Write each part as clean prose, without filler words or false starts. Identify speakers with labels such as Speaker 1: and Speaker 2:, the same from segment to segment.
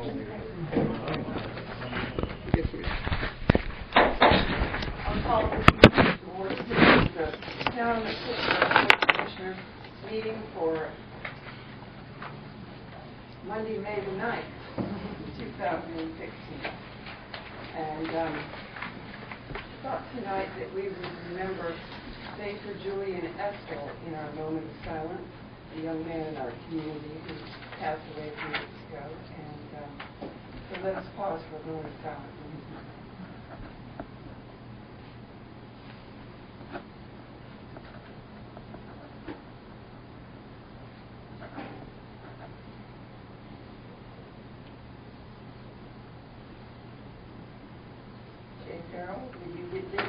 Speaker 1: I'll call this meeting to order. This is the Town of Pittsburgh Commissioners meeting for Monday, May the 9th, 2016. And I thought tonight that we would remember Safer Julian Estill in our moment of silence, a young man in our community who passed away a few weeks ago. And so let us pause for a moment of silence in his memory. Carol, will you get this?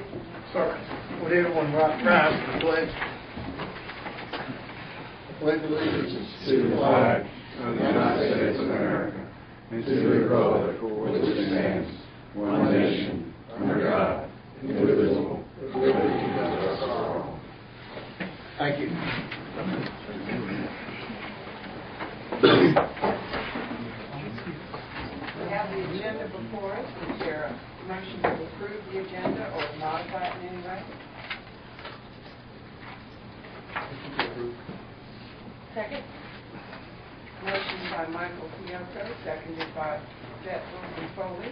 Speaker 2: Sorry. Would everyone rise for the pledge?
Speaker 3: Pledge allegiance to the flag of the United States of America and to the republic for which it stands, one nation, under God, indivisible, with liberty and justice for all.
Speaker 2: Thank you.
Speaker 1: We have the agenda before us. Is there a motion to approve the agenda or modify it in any way? Second. Motion by Michael Fiocco, seconded by Jet Wilson Foley.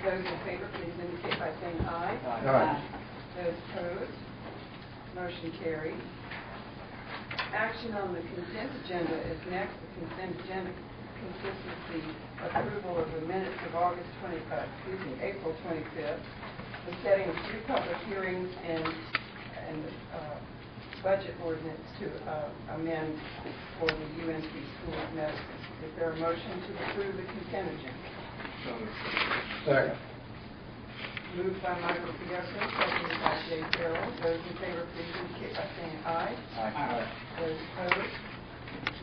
Speaker 1: Those in favor, please indicate by saying aye.
Speaker 2: Aye.
Speaker 1: Those opposed, motion carried. Action on the consent agenda is next. The consent agenda consists of the approval of the minutes of April 25th, the setting of 3 public hearings and budget ordinance to amend for the UNC School of Medicine. Is there a motion to approve the consent agenda?
Speaker 2: Second.
Speaker 1: Moved by Michael Fiocco, seconded by Jay Farrell. Those in favor, please indicate by saying aye.
Speaker 2: Aye.
Speaker 1: Those opposed,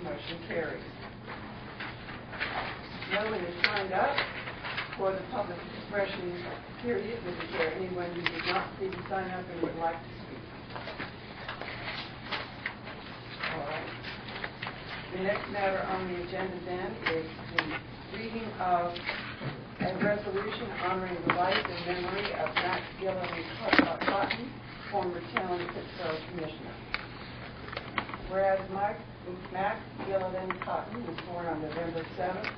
Speaker 1: motion carries. No one is signed up for the public expression period. Is there anyone who did not see the sign up and would like to speak? All right. The next matter on the agenda then is the reading of a resolution honoring the life and memory of Max Gilliland Cotton, former Town of Pittsburgh Commissioner. Whereas Max Gilliland Cotton was born on November 7th,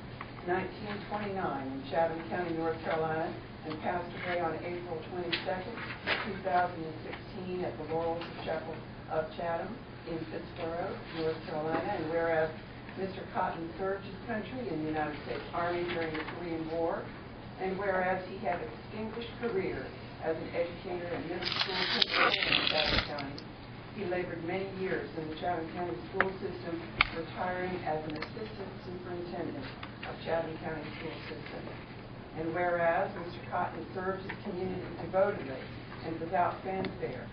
Speaker 1: 1929 in Chatham County, North Carolina, and passed away on April 22nd, 2016 at the Laurels Chapel of Chatham in Pittsburgh, North Carolina. And whereas Mr. Cotton served his country in the United States Army during the Korean War, and whereas he had a distinguished career as an educator and middle school principal in Chatham County, he labored many years in the Chatham County school system, retiring as an assistant superintendent of Chatham County school system. And whereas Mr. Cotton served his community devotedly and without fanfare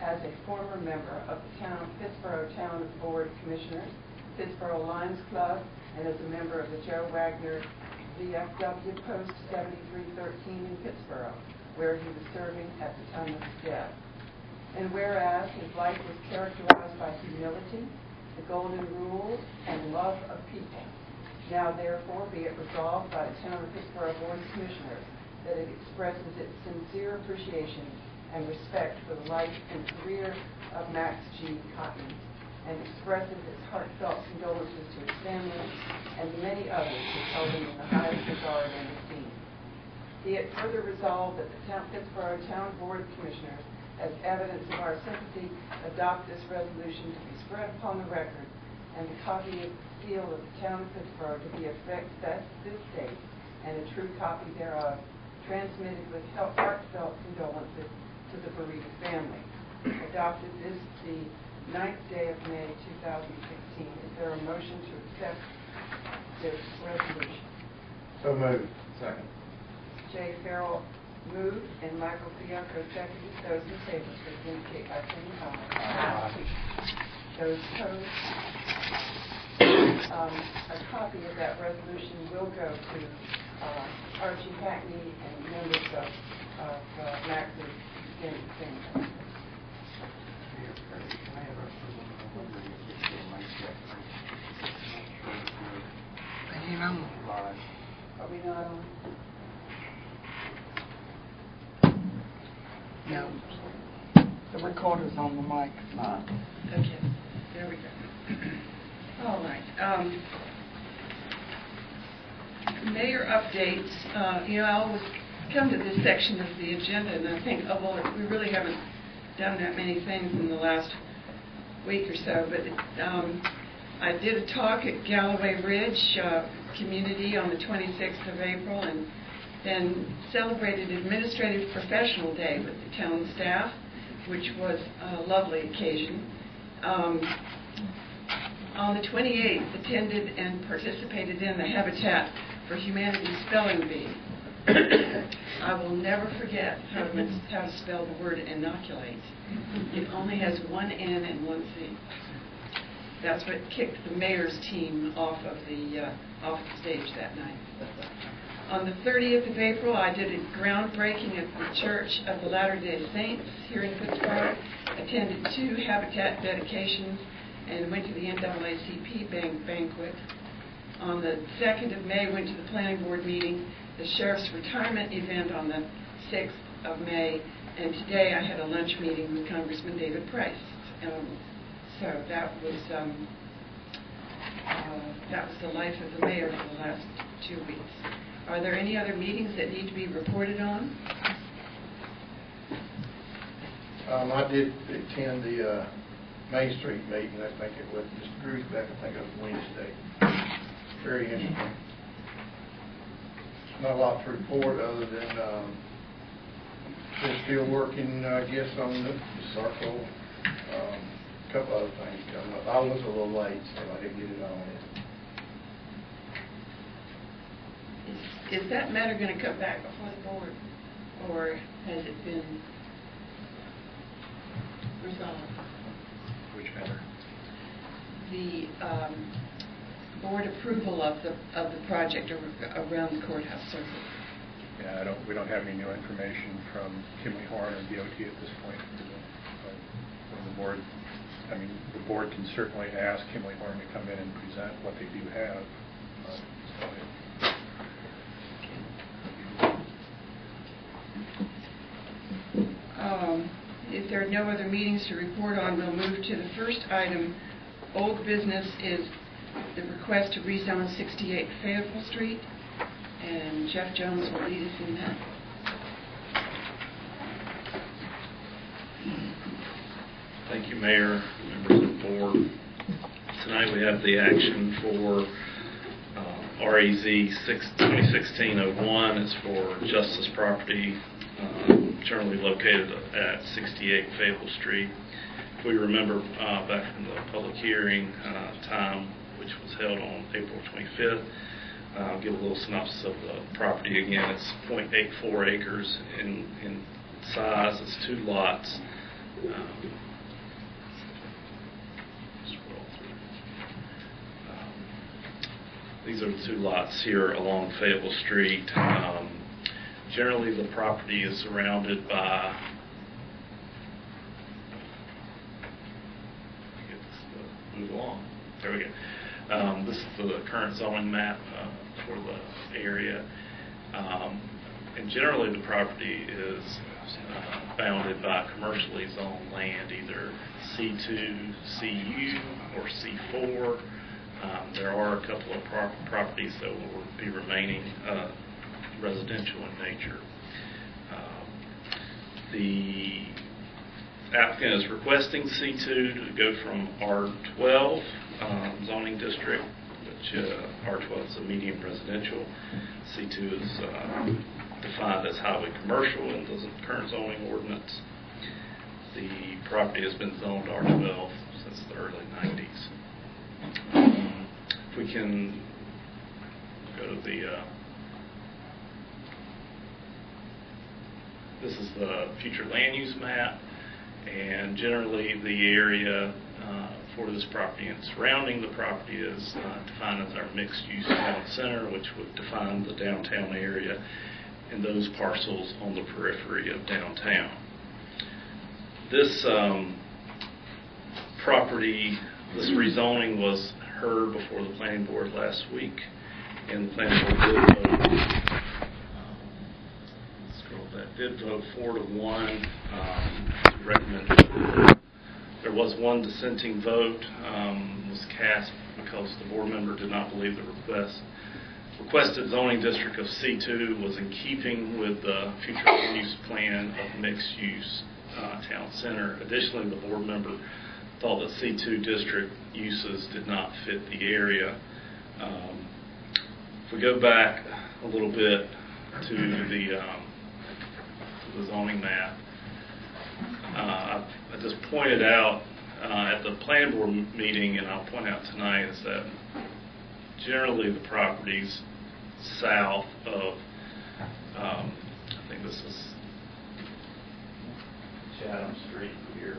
Speaker 1: as a former member of the Pittsburgh Town Board of Commissioners, Pittsburgh Lions Club, and as a member of the Joe Wagner VFW Post 7313 in Pittsburgh, where he was serving at the time of his death. And whereas his life was characterized by humility, the golden rule, and love of people, now therefore be it resolved by the Town of Pittsburgh Board of Commissioners that it expresses its sincere appreciation and respect for the life and career of Max G. Cotton, and expresses its heartfelt condolences to his family and the many others who held him in the highest regard and esteem. Be it further resolved that the Pittsburgh Town Board of Commissioners, as evidence of our sympathy, adopt this resolution to be spread upon the record, and the copy of the seal of the Town of Pittsburgh to be affixed this date, and a true copy thereof, transmitted with heartfelt condolences to the bereaved family. Adopted this the 9th day of May 2016. Is there a motion to accept this resolution?
Speaker 2: So moved. Second.
Speaker 1: Jay Farrell moved and Michael Fiocco seconded. Those in favor, please indicate by saying aye. Those opposed? A copy of that resolution will go to Archie Hackney and members of Max's extended family.
Speaker 4: the recorder's on the mic.
Speaker 1: Okay, there we go. All right. Mayor updates. I always come to this section of the agenda and I think, oh, well, we really haven't done that many things in the last week or so, but I did a talk at Galloway Ridge community on the 26th of April and then celebrated Administrative Professional Day with the town staff, which was a lovely occasion. On the 28th, attended and participated in the Habitat for Humanity Spelling Bee. I will never forget how to spell the word inoculate. It only has one N and one C. That's what kicked the mayor's team off the stage that night. On the 30th of April, I did a groundbreaking at the Church of the Latter-day Saints here in Pittsburgh, attended 2 Habitat dedications, and went to the NAACP banquet. On the 2nd of May, went to the planning board meeting, the sheriff's retirement event on the 6th of May, and today I had a lunch meeting with Congressman David Price. So that was the life of the mayor for the last 2 weeks. Are there any other meetings that need to be reported on?
Speaker 2: I did attend the Main Street meeting. I think it was Mr. Grusbeck. I think it was Wednesday. Very interesting. Not a lot to report other than they're still working, I guess, on the circle. A couple other things coming up. I was a little late, so I didn't get it on it.
Speaker 1: Is that matter going to come back before the board, or has it been resolved?
Speaker 3: Which matter?
Speaker 1: The board approval of the project around the courthouse circle.
Speaker 5: Yeah, we don't have any new information from Kimley Horn or DOT at this point. The board can certainly ask Kimley Horn to come in and present what they do have.
Speaker 1: If there are no other meetings to report on, we'll move to the first item. Old business is the request to rezone 68 Fayetteville Street, and Jeff Jones will lead us in that.
Speaker 6: Thank you, Mayor, members of the board. Tonight we have the action for REZ 2016-01. It's for Justice Property, generally located at 68 Fayetteville Street. If we remember back in the public hearing time, which was held on April 25th, I'll give a little synopsis of the property again. It's 0.84 acres in size. It's 2 lots. These are the 2 lots here along Fayetteville Street. Generally, the property is surrounded by move along. There we go. This is the current zoning map for the area. And generally, the property is bounded by commercially zoned land, either C2, CU, or C4. There are a couple of properties that will be remaining residential in nature. The applicant is requesting C2 to go from R12 zoning district, which R12 is a medium residential. C2 is defined as highway commercial in the current zoning ordinance. The property has been zoned R12 since the early 90s. If we can go to the this is the future land use map, and generally the area for this property and surrounding the property is defined as our mixed-use town center, which would define the downtown area and those parcels on the periphery of downtown. This property, this rezoning was heard before the planning board last week, and the planning board did vote. Scroll that did vote 4-1 to recommend. There was one dissenting vote was cast because the board member did not believe the requested zoning district of C2 was in keeping with the future land use plan of mixed-use town center. Additionally, the board member thought that C2 district uses did not fit the area. If we go back a little bit to the zoning map, I just pointed out at the plan board meeting, and I'll point out tonight, is that generally the properties south of, I think this is Chatham Street here,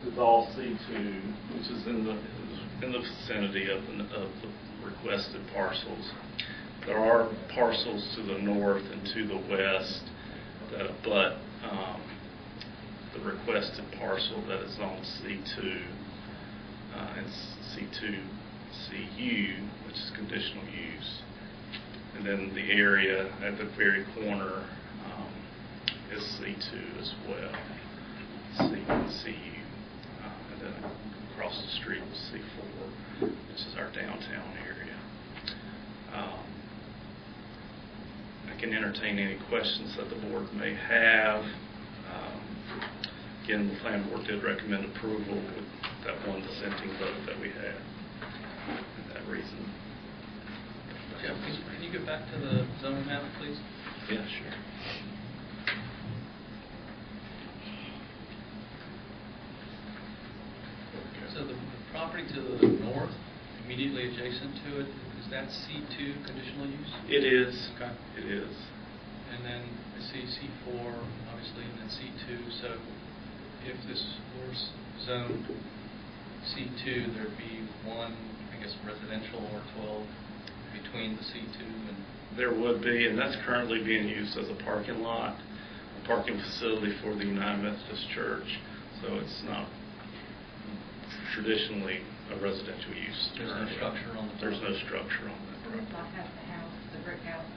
Speaker 6: is all C2, which is in the vicinity of the requested parcels. There are parcels to the north and to the west that abut the requested parcel that is on C2 and C2CU, which is conditional use. And then the area at the very corner is C2 as well, C and CU. And then across the street is C4, which is our downtown area. I can entertain any questions that the board may have. Again, the plan board did recommend approval with that one dissenting vote that we had for that reason.
Speaker 4: Jeff, can you get back to the zoning map, please?
Speaker 6: Yeah, sure.
Speaker 4: So the property to the north, immediately adjacent to it, is that C2 conditional use?
Speaker 6: It is.
Speaker 4: Okay.
Speaker 6: It is.
Speaker 4: And then I see C4, obviously, and then C2. So if this were zoned C2, there'd be one, I guess, residential or 12 between the C2 and...
Speaker 6: There would be, and that's currently being used as a parking lot, a parking facility for the United Methodist Church. So it's not traditionally a residential use.
Speaker 4: There's no structure on the property.
Speaker 6: There's no structure on that
Speaker 7: It looks
Speaker 6: property.
Speaker 7: like that's the house, the brick house.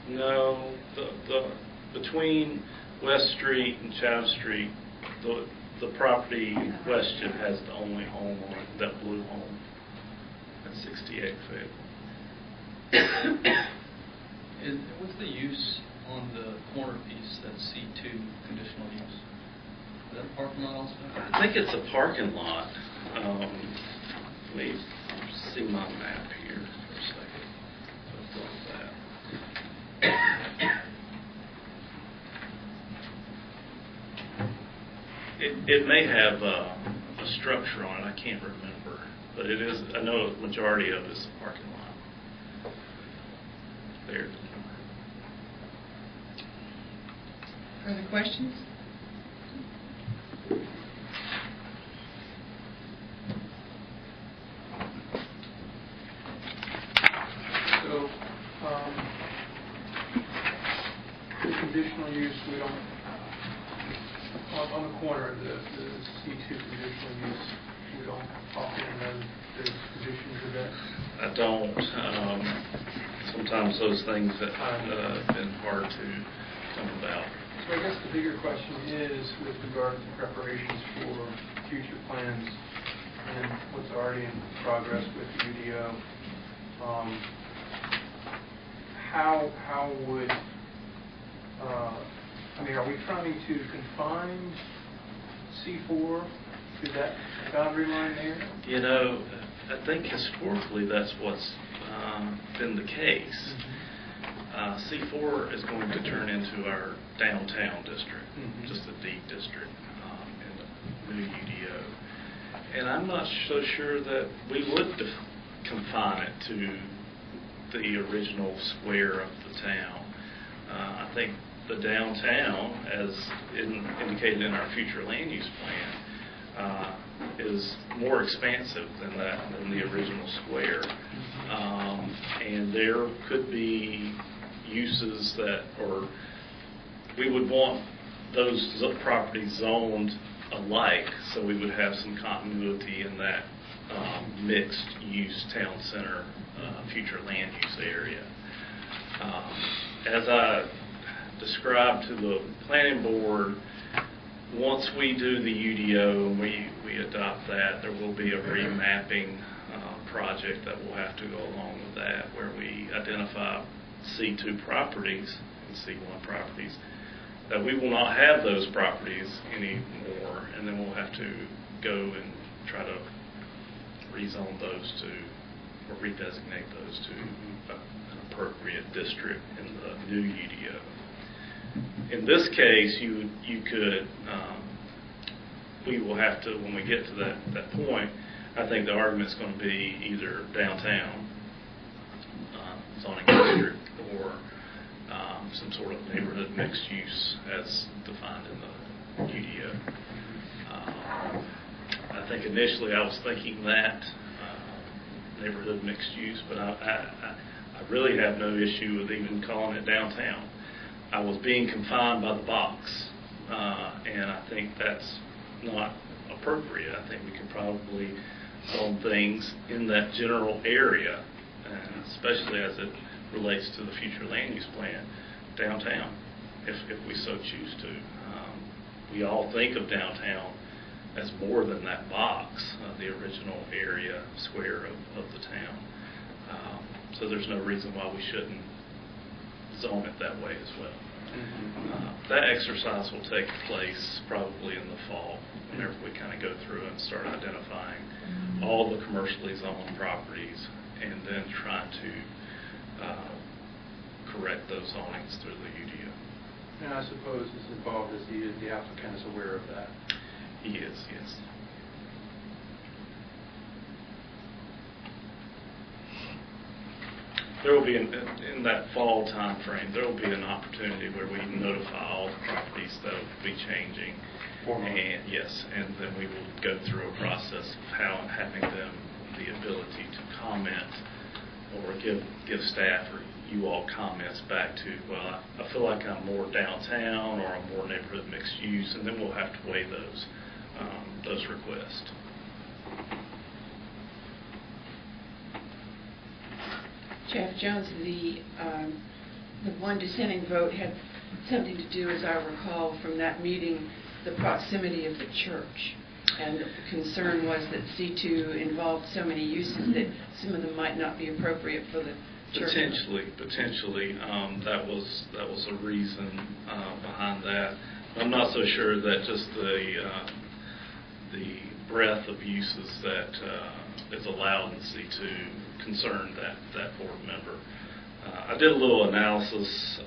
Speaker 6: No, between West Street and Chatham Street, the property in question has the only home on it, that blue home, at 68 feet.
Speaker 4: What's the use on the corner piece, that C2 conditional use? Is that a parking lot also?
Speaker 6: I think it's a parking lot. Let me see my map here for a second. Let's look at that. It may have a structure on it. I can't remember, but it is. I know a majority of it is a parking lot. There.
Speaker 7: Further questions?
Speaker 8: So, the conditional use, we don't, on the corner, the C2 conditional use, we don't often know the conditions of that.
Speaker 6: I don't. Sometimes those things that have been hard to come about.
Speaker 8: So I guess the bigger question is with regard to preparations for future plans and what's already in progress with UDO. How would, are we trying to confine C4 to that boundary line there?
Speaker 6: You know, I think historically that's what's been the case. C4 is going to turn into our downtown district, just a D district, and a new UDO. And I'm not so sure that we would confine it to the original square of the town. I think the downtown, as indicated in our future land use plan, is more expansive than the original square. And there could be uses that, or we would want those properties zoned alike, so we would have some continuity in that mixed use town center future land use area. As I described to the planning board, once we do the UDO and we adopt that, there will be a remapping project that will have to go along with that, where we identify C2 properties and C1 properties, that we will not have those properties anymore, and then we'll have to go and try to rezone those to, or redesignate those to an appropriate district in the new UDO. In this case, you could, we will have to, when we get to that point, I think the argument's going to be either downtown zoning district or some sort of neighborhood mixed use as defined in the UDO. I think initially I was thinking that neighborhood mixed use, but I really have no issue with even calling it downtown. I was being confined by the box, and I think that's not appropriate. I think we could probably zone things in that general area, especially as it relates to the future land use plan, downtown, if we so choose to. We all think of downtown as more than that box, the original area, square of the town. So there's no reason why we shouldn't zone it that way as well. That exercise will take place probably in the fall, whenever we kind of go through and start identifying all the commercially zoned properties and then trying to correct those zonings through the UDO.
Speaker 8: And I suppose as involved as the applicant is aware of that.
Speaker 6: He is, yes. There will be, in that fall time frame, there will be an opportunity where we notify all the properties that will be changing. And yes, and then we will go through a process of having them the ability to comment or give staff or you all comments back to, well, I feel like I'm more downtown or I'm more neighborhood mixed use, and then we'll have to weigh those requests.
Speaker 1: Jeff Jones, the one dissenting vote had something to do, as I recall from that meeting, the proximity of the church. And the concern was that C2 involved so many uses that some of them might not be appropriate for the church.
Speaker 6: Potentially, that was a reason behind that. I'm not so sure that just the breadth of uses that is allowed in C2 concerned that board member. I did a little analysis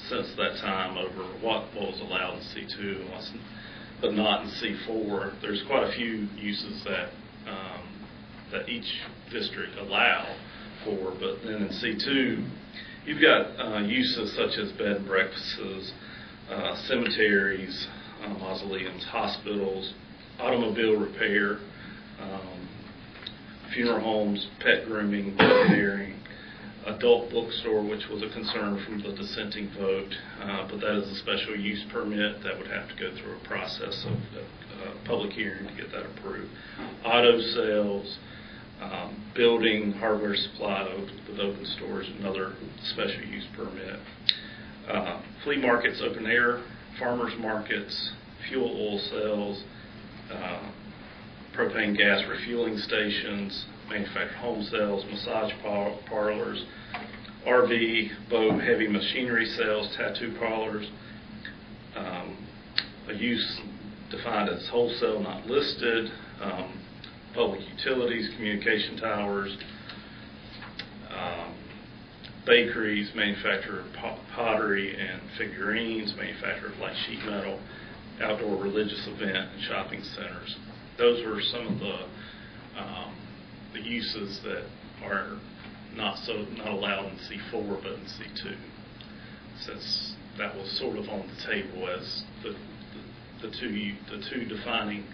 Speaker 6: since that time over what was allowed in C2 and what's but not in C4. There's quite a few uses that each district allow for, but then in C2, you've got uses such as bed and breakfasts, cemeteries, mausoleums, hospitals, automobile repair, funeral homes, pet grooming, veterinary, adult bookstore, which was a concern from the dissenting vote, but that is a special use permit that would have to go through a process of public hearing to get that approved. Auto sales, building, hardware supply with open stores, another special use permit. Flea markets, open air, farmers markets, fuel oil sales, propane gas refueling stations, manufactured home sales, massage parlors, RV, boat, heavy machinery sales, tattoo parlors, a use defined as wholesale not listed, public utilities, communication towers, bakeries, manufacturer of pottery and figurines, manufacturer of light sheet metal, outdoor religious event, and shopping centers. Those were some of the uses that are not allowed in C4 but in C2, since that was sort of on the table as the two defining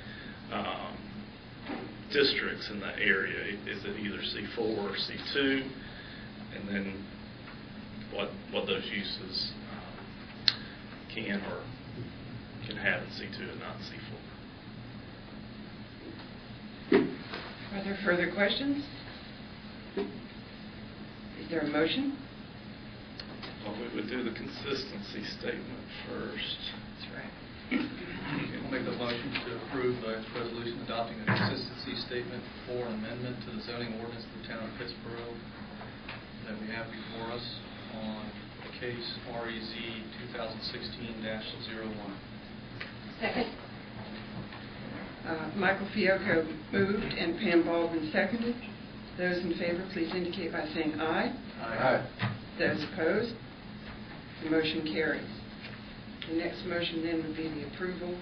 Speaker 6: districts in that area. Is it either C4 or C2, and then what those uses can have in C2 and not in C4.
Speaker 1: Are there further questions? Is there a motion?
Speaker 4: We would do the consistency statement first.
Speaker 7: That's right.
Speaker 4: I'll make the motion to approve the resolution adopting a consistency statement for an amendment to the zoning ordinance of the town of Pittsboro that we have before us on the case REZ 2016-01.
Speaker 7: Second.
Speaker 1: Michael Fiocco moved and Pam Baldwin seconded. Those in favor, please indicate by saying aye.
Speaker 2: Aye.
Speaker 1: Those opposed, the motion carries. The next motion then would be the approval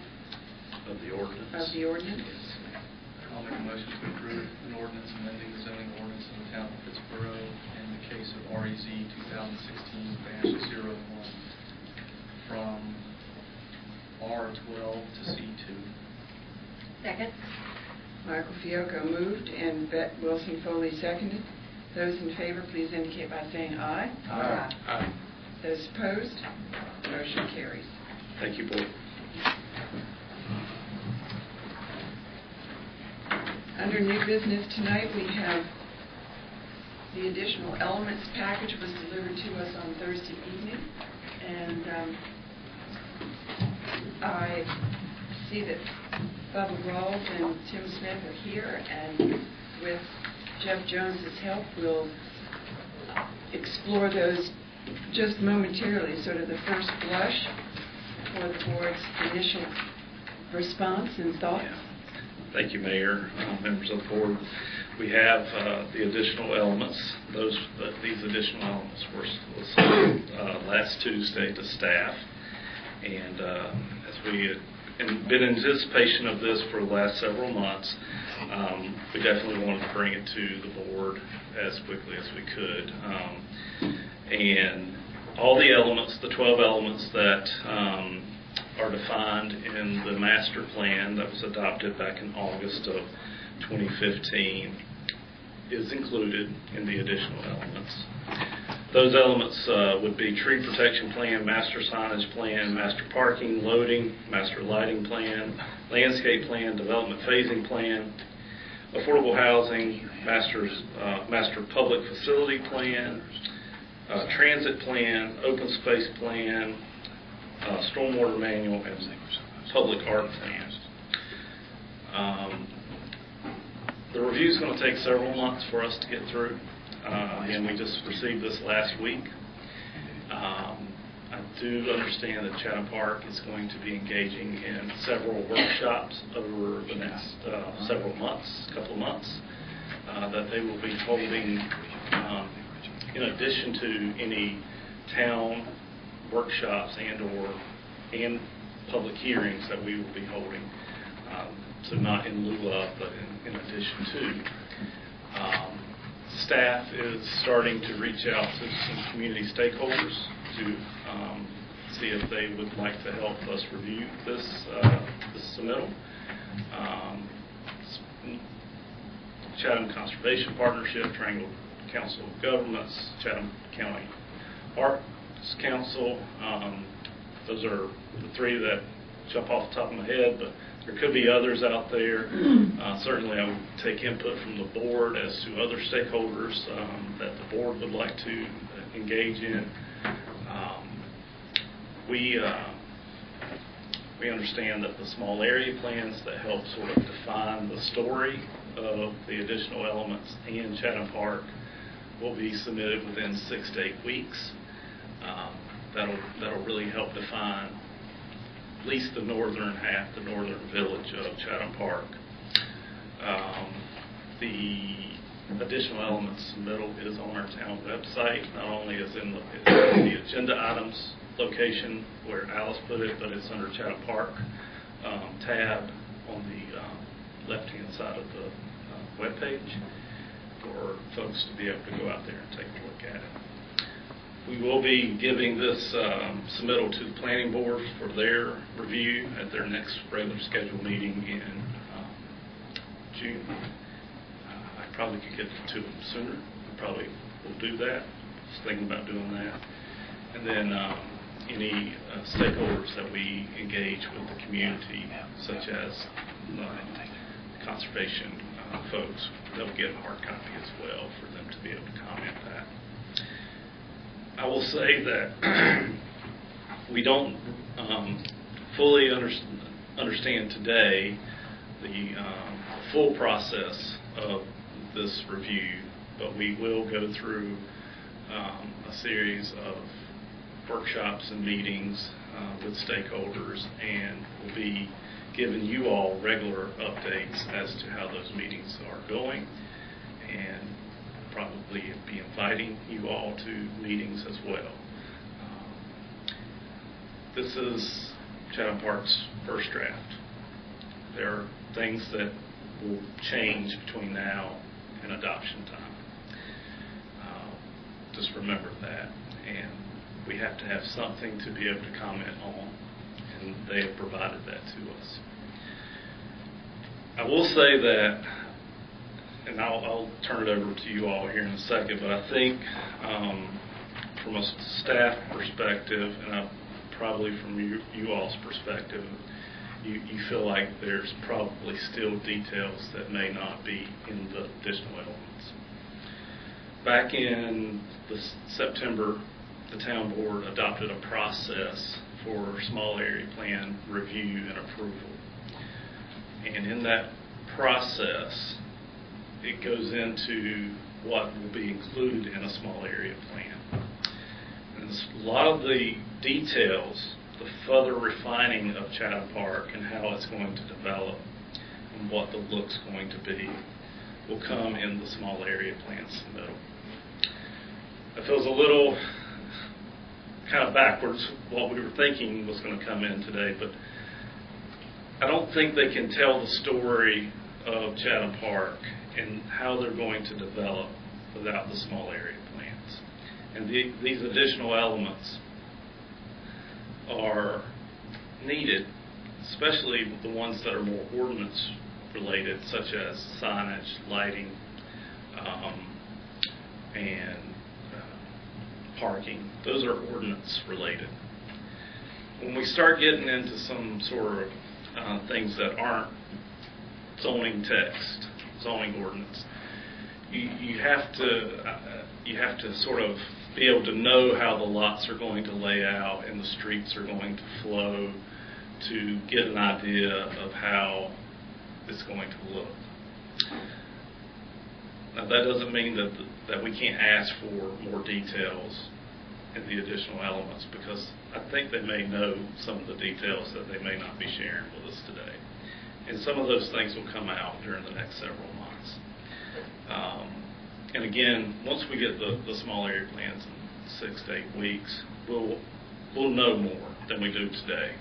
Speaker 6: Of the ordinance.
Speaker 1: of the ordinance.
Speaker 4: I'll make a motion to approve an ordinance amending the zoning ordinance of the town of Pittsboro in the case of REZ 2016-01 from R12 to C2.
Speaker 7: Second.
Speaker 1: Michael Fiocco moved and Bet Wilson Foley seconded. Those in favor, please indicate by saying aye.
Speaker 2: Aye.
Speaker 4: Aye.
Speaker 1: Those opposed, the motion carries.
Speaker 6: Thank you, Board.
Speaker 1: Under new business tonight, we have the additional elements package was delivered to us on Thursday evening. And I see that Bubba Rawls and Tim Smith are here, and with Jeff Jones's help, we'll explore those just momentarily, sort of the first blush for the board's initial response and thoughts.
Speaker 6: Thank you, Mayor, members of the board. We have the additional elements. These additional elements were solicited last Tuesday to staff, and as we had been in anticipation of this for the last several months, we definitely wanted to bring it to the board as quickly as we could. And all the elements, the 12 elements that are defined in the master plan that was adopted back in August of 2015 is included in the additional elements. Those elements would be tree protection plan, master signage plan, master parking, loading, master lighting plan, landscape plan, development phasing plan, affordable housing, master public facility plan, transit plan, open space plan, stormwater manual, and public art plan. The review is going to take several months for us to get through. And we just received this last week. I do understand that Chatham Park is going to be engaging in several workshops over the next couple of months, that they will be holding in addition to any town workshops and public hearings that we will be holding. So not in lieu of, but in addition to. Staff is starting to reach out to some community stakeholders to see if they would like to help us review this submittal. Chatham Conservation Partnership, Triangle Council of Governments, Chatham County Arts Council. Those are the three that jump off the top of my head, but there could be others out there. Certainly I would take input from the board as to other stakeholders that the board would like to engage in. We understand that the small area plans that help sort of define the story of the additional elements in Chatham Park will be submitted within 6 to 8 weeks. That'll really help define at least the northern half, the northern village of Chatham Park. The additional elements submittal is on our town website. Not only is in the agenda items location where Alice put it, but it's under Chatham Park tab on the left-hand side of the webpage for folks to be able to go out there and take a look at it. We will be giving this submittal to the planning board for their review at their next regular scheduled meeting in June. I probably could get to them sooner. We probably will do that. Just thinking about doing that. And then any stakeholders that we engage with the community, such as conservation folks, they'll get a hard copy as well for them to be able to comment that. I will say that we don't fully understand today the full process of this review, but we will go through a series of workshops and meetings with stakeholders, and we'll be giving you all regular updates as to how those meetings are going, and probably be inviting you all to meetings as well. This is Chatham Park's first draft. There are things that will change between now and adoption time. Just remember that, and we have to have something to be able to comment on, and they have provided that to us. I will say that, and I'll turn it over to you all here in a second, but I think from a staff perspective, and probably from you all's perspective, you feel like there's probably still details that may not be in the additional elements. Back in September, the town board adopted a process for small area plan review and approval. And in that process, it goes into what will be included in a small area plan. And a lot of the details, the further refining of Chatham Park and how it's going to develop and what the look's going to be, will come in the small area plan submittal. It feels a little kind of backwards what we were thinking was going to come in today, but I don't think they can tell the story of Chatham Park and how they're going to develop without the small area plans. And these additional elements are needed, especially the ones that are more ordinance related, such as signage, lighting, and parking. Those are ordinance related. When we start getting into some sort of things that aren't zoning text, zoning ordinance, you have to sort of be able to know how the lots are going to lay out and the streets are going to flow to get an idea of how it's going to look. Now, that doesn't mean that we can't ask for more details in the additional elements, because I think they may know some of the details that they may not be sharing with us today. And some of those things will come out during the next several months. And again, once we get the small area plans in 6 to 8 weeks, we'll know more than we do today.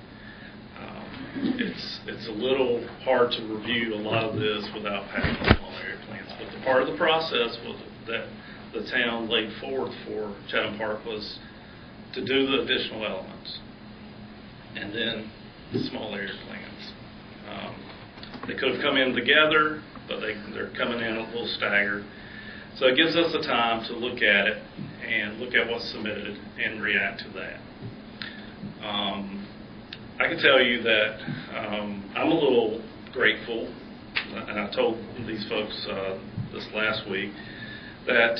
Speaker 6: It's a little hard to review a lot of this without having the small area plans. But the part of the process that the town laid forth for Chatham Park was to do the additional elements and then the small area plans. They could have come in together, but they're coming in a little staggered. So it gives us the time to look at it and look at what's submitted and react to that. I can tell you that I'm a little grateful, and I told these folks this last week, that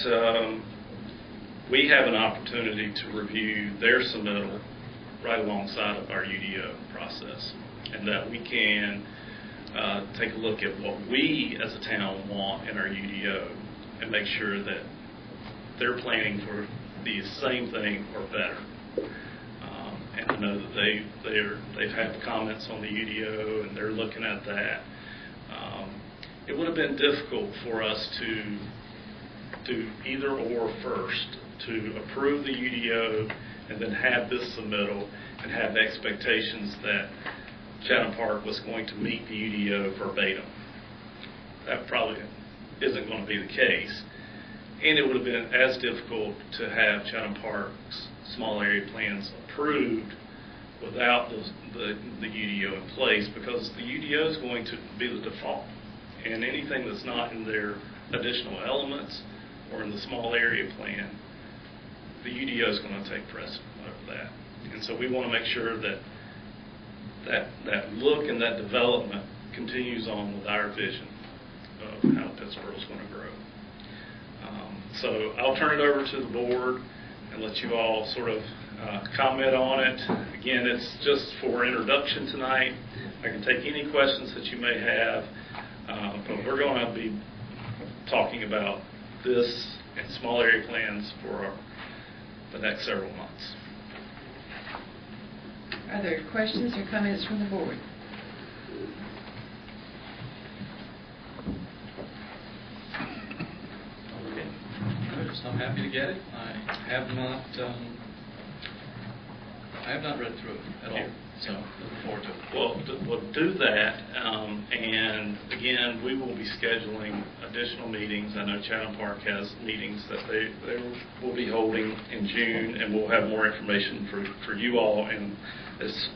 Speaker 6: we have an opportunity to review their submittal right alongside of our UDO process, and that we can take a look at what we as a town want in our UDO and make sure that they're planning for the same thing or better. And to know that they've had comments on the UDO and they're looking at that. It would have been difficult for us to do either or first, to approve the UDO and then have this submittal and have expectations that Chatham Park was going to meet the UDO verbatim. That probably isn't going to be the case. And it would have been as difficult to have Chatham Park's small area plans approved without the UDO in place, because the UDO is going to be the default. And anything that's not in their additional elements or in the small area plan, the UDO is going to take precedent over that. And so we want to make sure that that look and that development continues on with our vision of how Pittsboro is going to grow. So I'll turn it over to the board, and let you all sort of comment on it. Again, it's just for introduction tonight. I can take any questions that you may have, but we're going to be talking about this and small area plans for the next several months.
Speaker 1: Are there questions or comments from the board?
Speaker 4: Okay. Good. So I'm happy to get it. I have not read through it at all, so looking forward to it.
Speaker 6: Well, we'll do that, and again, we will be scheduling additional meetings. I know Chatham Park has meetings that they will be holding in June, and we'll have more information for you all, and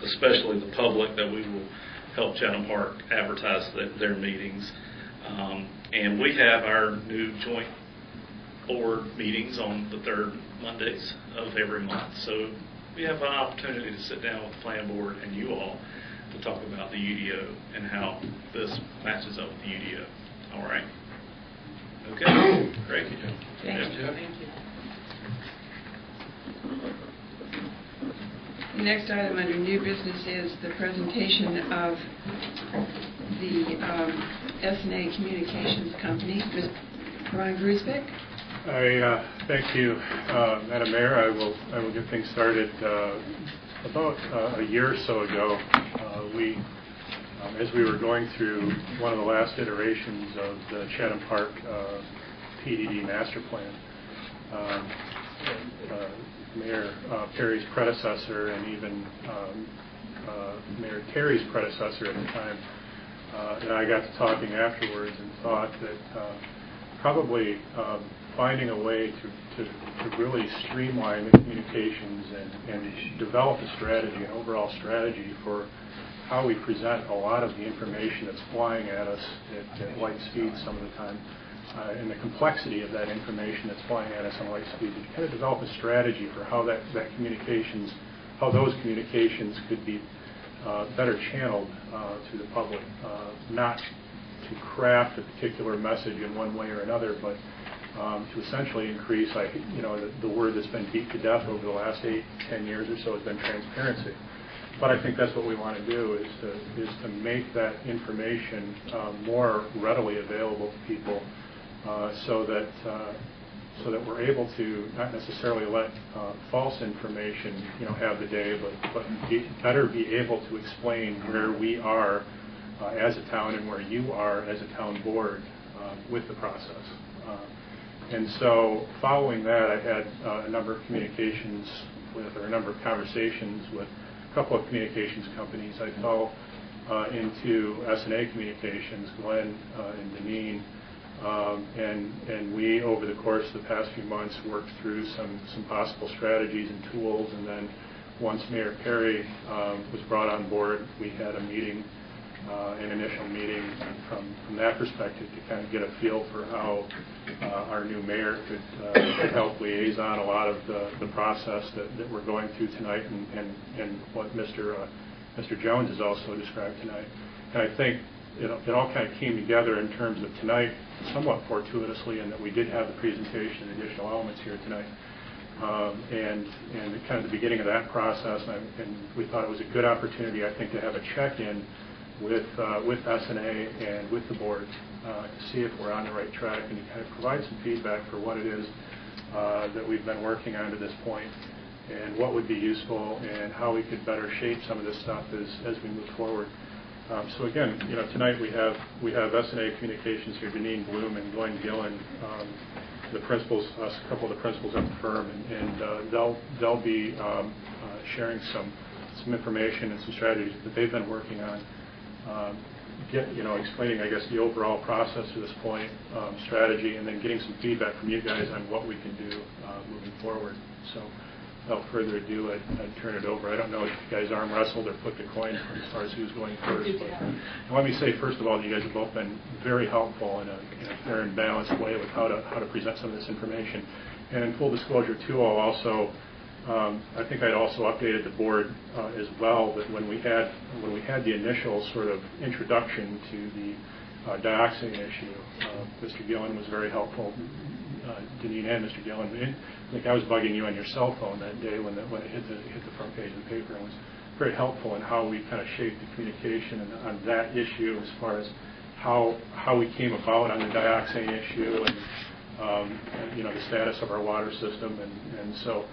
Speaker 6: especially the public, that we will help Chatham Park advertise their meetings. And we have our new joint board meetings on the third Mondays of every month. So we have an opportunity to sit down with the plan board and you all to talk about the UDO and how this matches up with the UDO. All right? Okay. Great.
Speaker 1: Thank you.
Speaker 4: Jeff?
Speaker 1: Thank you. The next item under new business is the presentation of the S&A Communications Company. Mr. Ron Griesbeck?
Speaker 5: Thank you, Madam Mayor. I will get things started. About a year or so ago, as we were going through one of the last iterations of the Chatham Park PDD master plan, Mayor Perry's predecessor and even Mayor Terry's predecessor at the time, and I got to talking afterwards and thought that probably finding a way to really streamline the communications and develop a strategy, an overall strategy for how we present a lot of the information that's flying at us at light speed some of the time, and the complexity of that information that's flying at us on light speed, to kind of develop a strategy for how those communications could be better channeled to the public, not to craft a particular message in one way or another, but to essentially increase, the word that's been beat to death over the last 8-10 years or so has been transparency. But I think that's what we want to do, is to make that information more readily available to people, so that we're able to not necessarily let false information have the day, but better be able to explain where we are as a town and where you are as a town board with the process. And so following that, I had a number of conversations with a couple of communications companies. I fell into S&A Communications, Glenn and Deneen, and we, over the course of the past few months, worked through some possible strategies and tools, and then once Mayor Perry was brought on board, we had a meeting, an initial meeting from that perspective to kind of get a feel for how our new mayor could help liaison a lot of the process that we're going through tonight, and what Mr. Jones has also described tonight. And I think it all kind of came together in terms of tonight, somewhat fortuitously, in that we did have the presentation and additional elements here tonight. And kind of the beginning of that process, and we thought it was a good opportunity, I think, to have a check-in with S&A and with the board to see if we're on the right track, and to kind of provide some feedback for what it is that we've been working on to this point, and what would be useful, and how we could better shape some of this stuff as we move forward. So again, tonight we have S&A Communications here, Deneen Bloom and Glenn Gillen, the principals, a couple of the principals at the firm, and they'll be sharing some information and some strategies that they've been working on, explaining, I guess, the overall process to this point, strategy, and then getting some feedback from you guys on what we can do moving forward. So without further ado, I'd turn it over. I don't know if you guys arm wrestled or flipped a coin as far as who's going first. But let me say, first of all, you guys have both been very helpful in a fair and balanced way with how to present some of this information. And in full disclosure, too, I'll also, I think I'd also updated the board as well, that when we had the initial sort of introduction to the dioxin issue, Mr. Gillen was very helpful Deneen and Mr. Gillen. I think I was bugging you on your cell phone that day when it hit the front page of the paper. It was very helpful in how we kind of shaped the communication on that issue as far as how we came about on the dioxane issue and the status of our water system, and so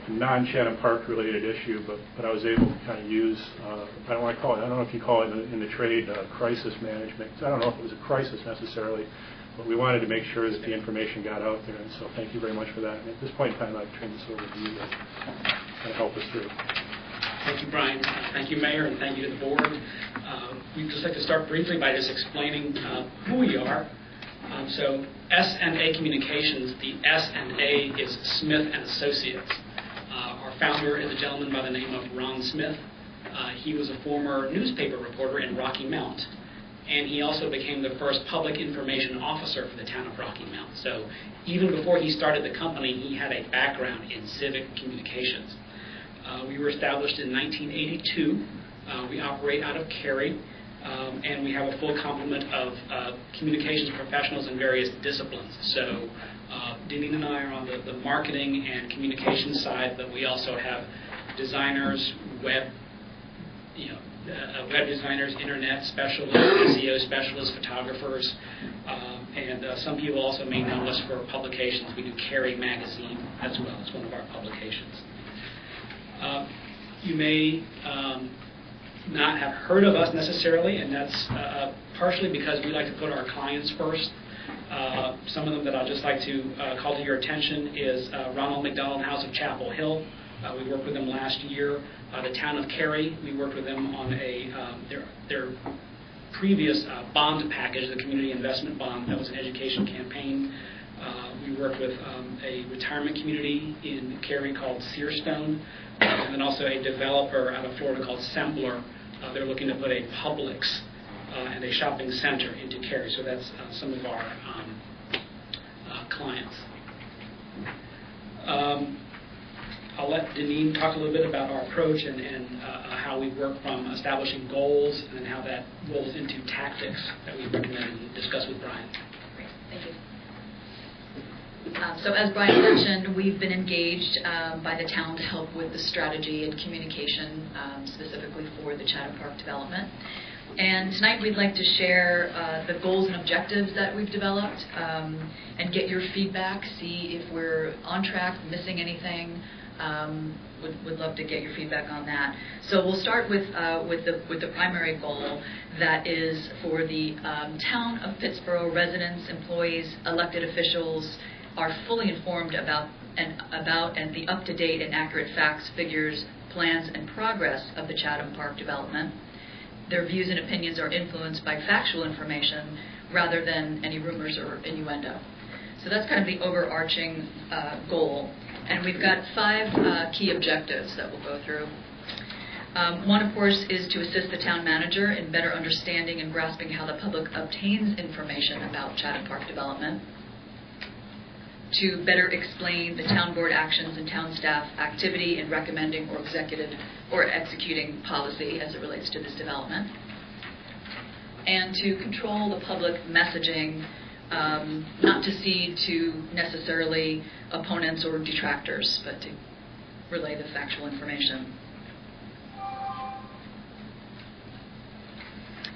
Speaker 5: non-Chatham Park related issue, but I was able to kind of use I don't know if you call it in the trade crisis management. I don't know if it was a crisis necessarily, but we wanted to make sure that the information got out there, and so thank you very much for that. And at this point in time, I'd turn this over to you to kind of help us through.
Speaker 9: Thank you, Brian. Thank you, Mayor, and thank you to the board. We'd just like to start briefly by just explaining who we are. So S&A Communications, the S&A is Smith and Associates. Our founder is a gentleman by the name of Ron Smith. He was a former newspaper reporter in Rocky Mount, and he also became the first public information officer for the town of Rocky Mount. So even before he started the company, he had a background in civic communications. We were established in 1982. We operate out of Cary, and we have a full complement of communications professionals in various disciplines. So Deneen and I are on the marketing and communications side, but we also have designers, web designers, internet specialists, SEO specialists, photographers, and some people also may know us for publications. We do Cary Magazine as well. It's one of our publications. You may not have heard of us necessarily, and that's partially because we like to put our clients first. Some of them that I'd just like to call to your attention is Ronald McDonald House of Chapel Hill. We worked with them last year. The town of Cary, we worked with them on their previous bond package, the community investment bond. That was an education campaign. We worked with a retirement community in Cary called Searstone, and then also a developer out of Florida called Sembler. They're looking to put a Publix and a shopping center into Cary. So that's some of our clients. I'll let Deneen talk a little bit about our approach and how we work from establishing goals and then how that rolls into tactics that we recommend and discuss with Brian.
Speaker 10: Great, thank you. So as Brian mentioned, we've been engaged by the town to help with the strategy and communication specifically for the Chatham Park development. And tonight we'd like to share the goals and objectives that we've developed and get your feedback, see if we're on track, missing anything. Would love to get your feedback on that. So we'll start with the primary goal, that is for the town of Pittsboro residents, employees, elected officials are fully informed about the up-to-date and accurate facts, figures, plans, and progress of the Chatham Park development. Their views and opinions are influenced by factual information rather than any rumors or innuendo. So that's kind of the overarching goal. And we've got 5 key objectives that we'll go through. One, of course, is to assist the town manager in better understanding and grasping how the public obtains information about Chatham Park development, to better explain the town board actions and town staff activity in recommending or executing policy as it relates to this development, and to control the public messaging, not to cede to necessarily opponents or detractors, but to relay the factual information.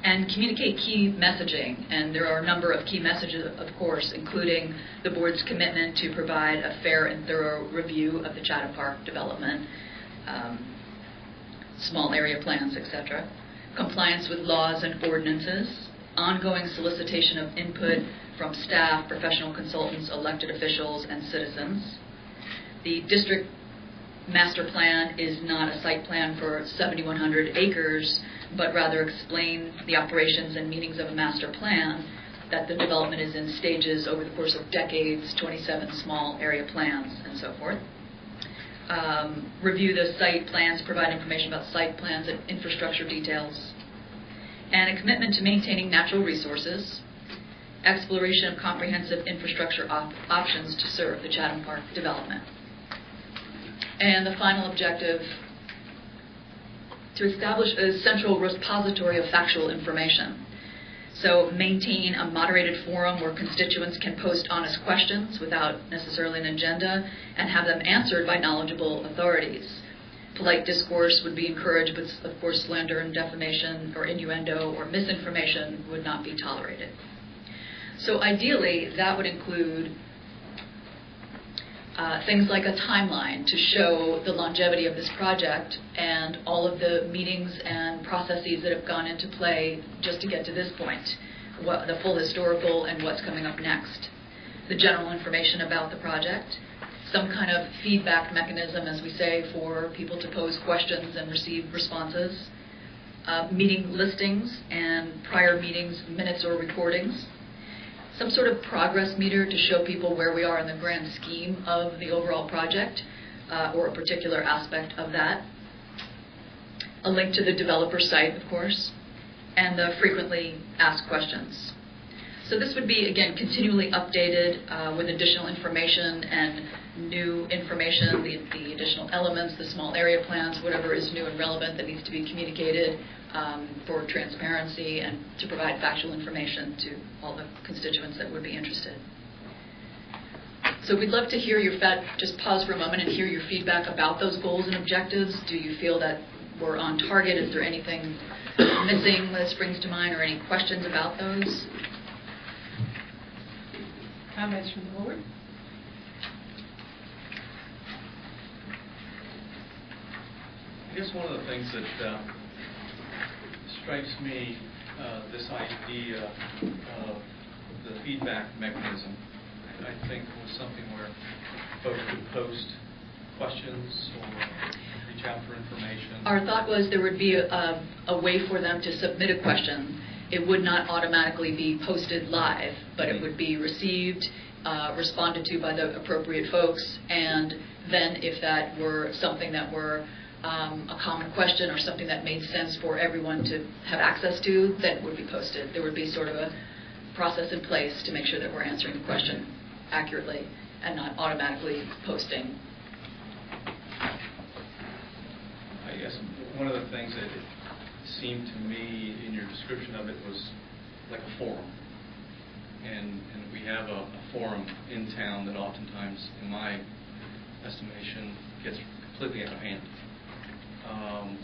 Speaker 10: And communicate key messaging. And there are a number of key messages, of course, including the board's commitment to provide a fair and thorough review of the Chatham Park development, small area plans, etc., compliance with laws and ordinances, ongoing solicitation of input from staff, professional consultants, elected officials, and citizens. The district master plan is not a site plan for 7,100 acres, but rather explain the operations and meanings of a master plan, that the development is in stages over the course of decades, 27 small area plans, and so forth. Review the site plans, provide information about site plans and infrastructure details, and a commitment to maintaining natural resources, exploration of comprehensive infrastructure options to serve the Chatham Park development. And the final objective, to establish a central repository of factual information. So maintain a moderated forum where constituents can post honest questions without necessarily an agenda and have them answered by knowledgeable authorities. Polite discourse would be encouraged, but of course slander and defamation or innuendo or misinformation would not be tolerated. So ideally, that would include things like a timeline to show the longevity of this project and all of the meetings and processes that have gone into play just to get to this point, the full historical and what's coming up next, the general information about the project, some kind of feedback mechanism, as we say, for people to pose questions and receive responses, meeting listings and prior meetings, minutes or recordings, some sort of progress meter to show people where we are in the grand scheme of the overall project or a particular aspect of that, a link to the developer site, of course, and the frequently asked questions. So this would be, again, continually updated with additional information and new information, the additional elements, the small area plans, whatever is new and relevant that needs to be communicated for transparency and to provide factual information to all the constituents that would be interested. So we'd love to hear your just pause for a moment and hear your feedback about those goals and objectives. Do you feel that we're on target? Is there anything missing that springs to mind or any questions about those?
Speaker 1: Comments from the board?
Speaker 4: I guess one of the things that strikes me, this idea of the feedback mechanism, I think was something where folks could post questions or reach out for information.
Speaker 10: Our thought was there would be a way for them to submit a question. It would not automatically be posted live, but it would be received, responded to by the appropriate folks, and then if that were something that were a common question or something that made sense for everyone to have access to, then it would be posted. There would be sort of a process in place to make sure that we're answering the question accurately and not automatically posting.
Speaker 4: I guess one of the things that it seemed to me in your description of it was like a forum. And we have a forum in town that oftentimes, in my estimation, gets completely out of hand.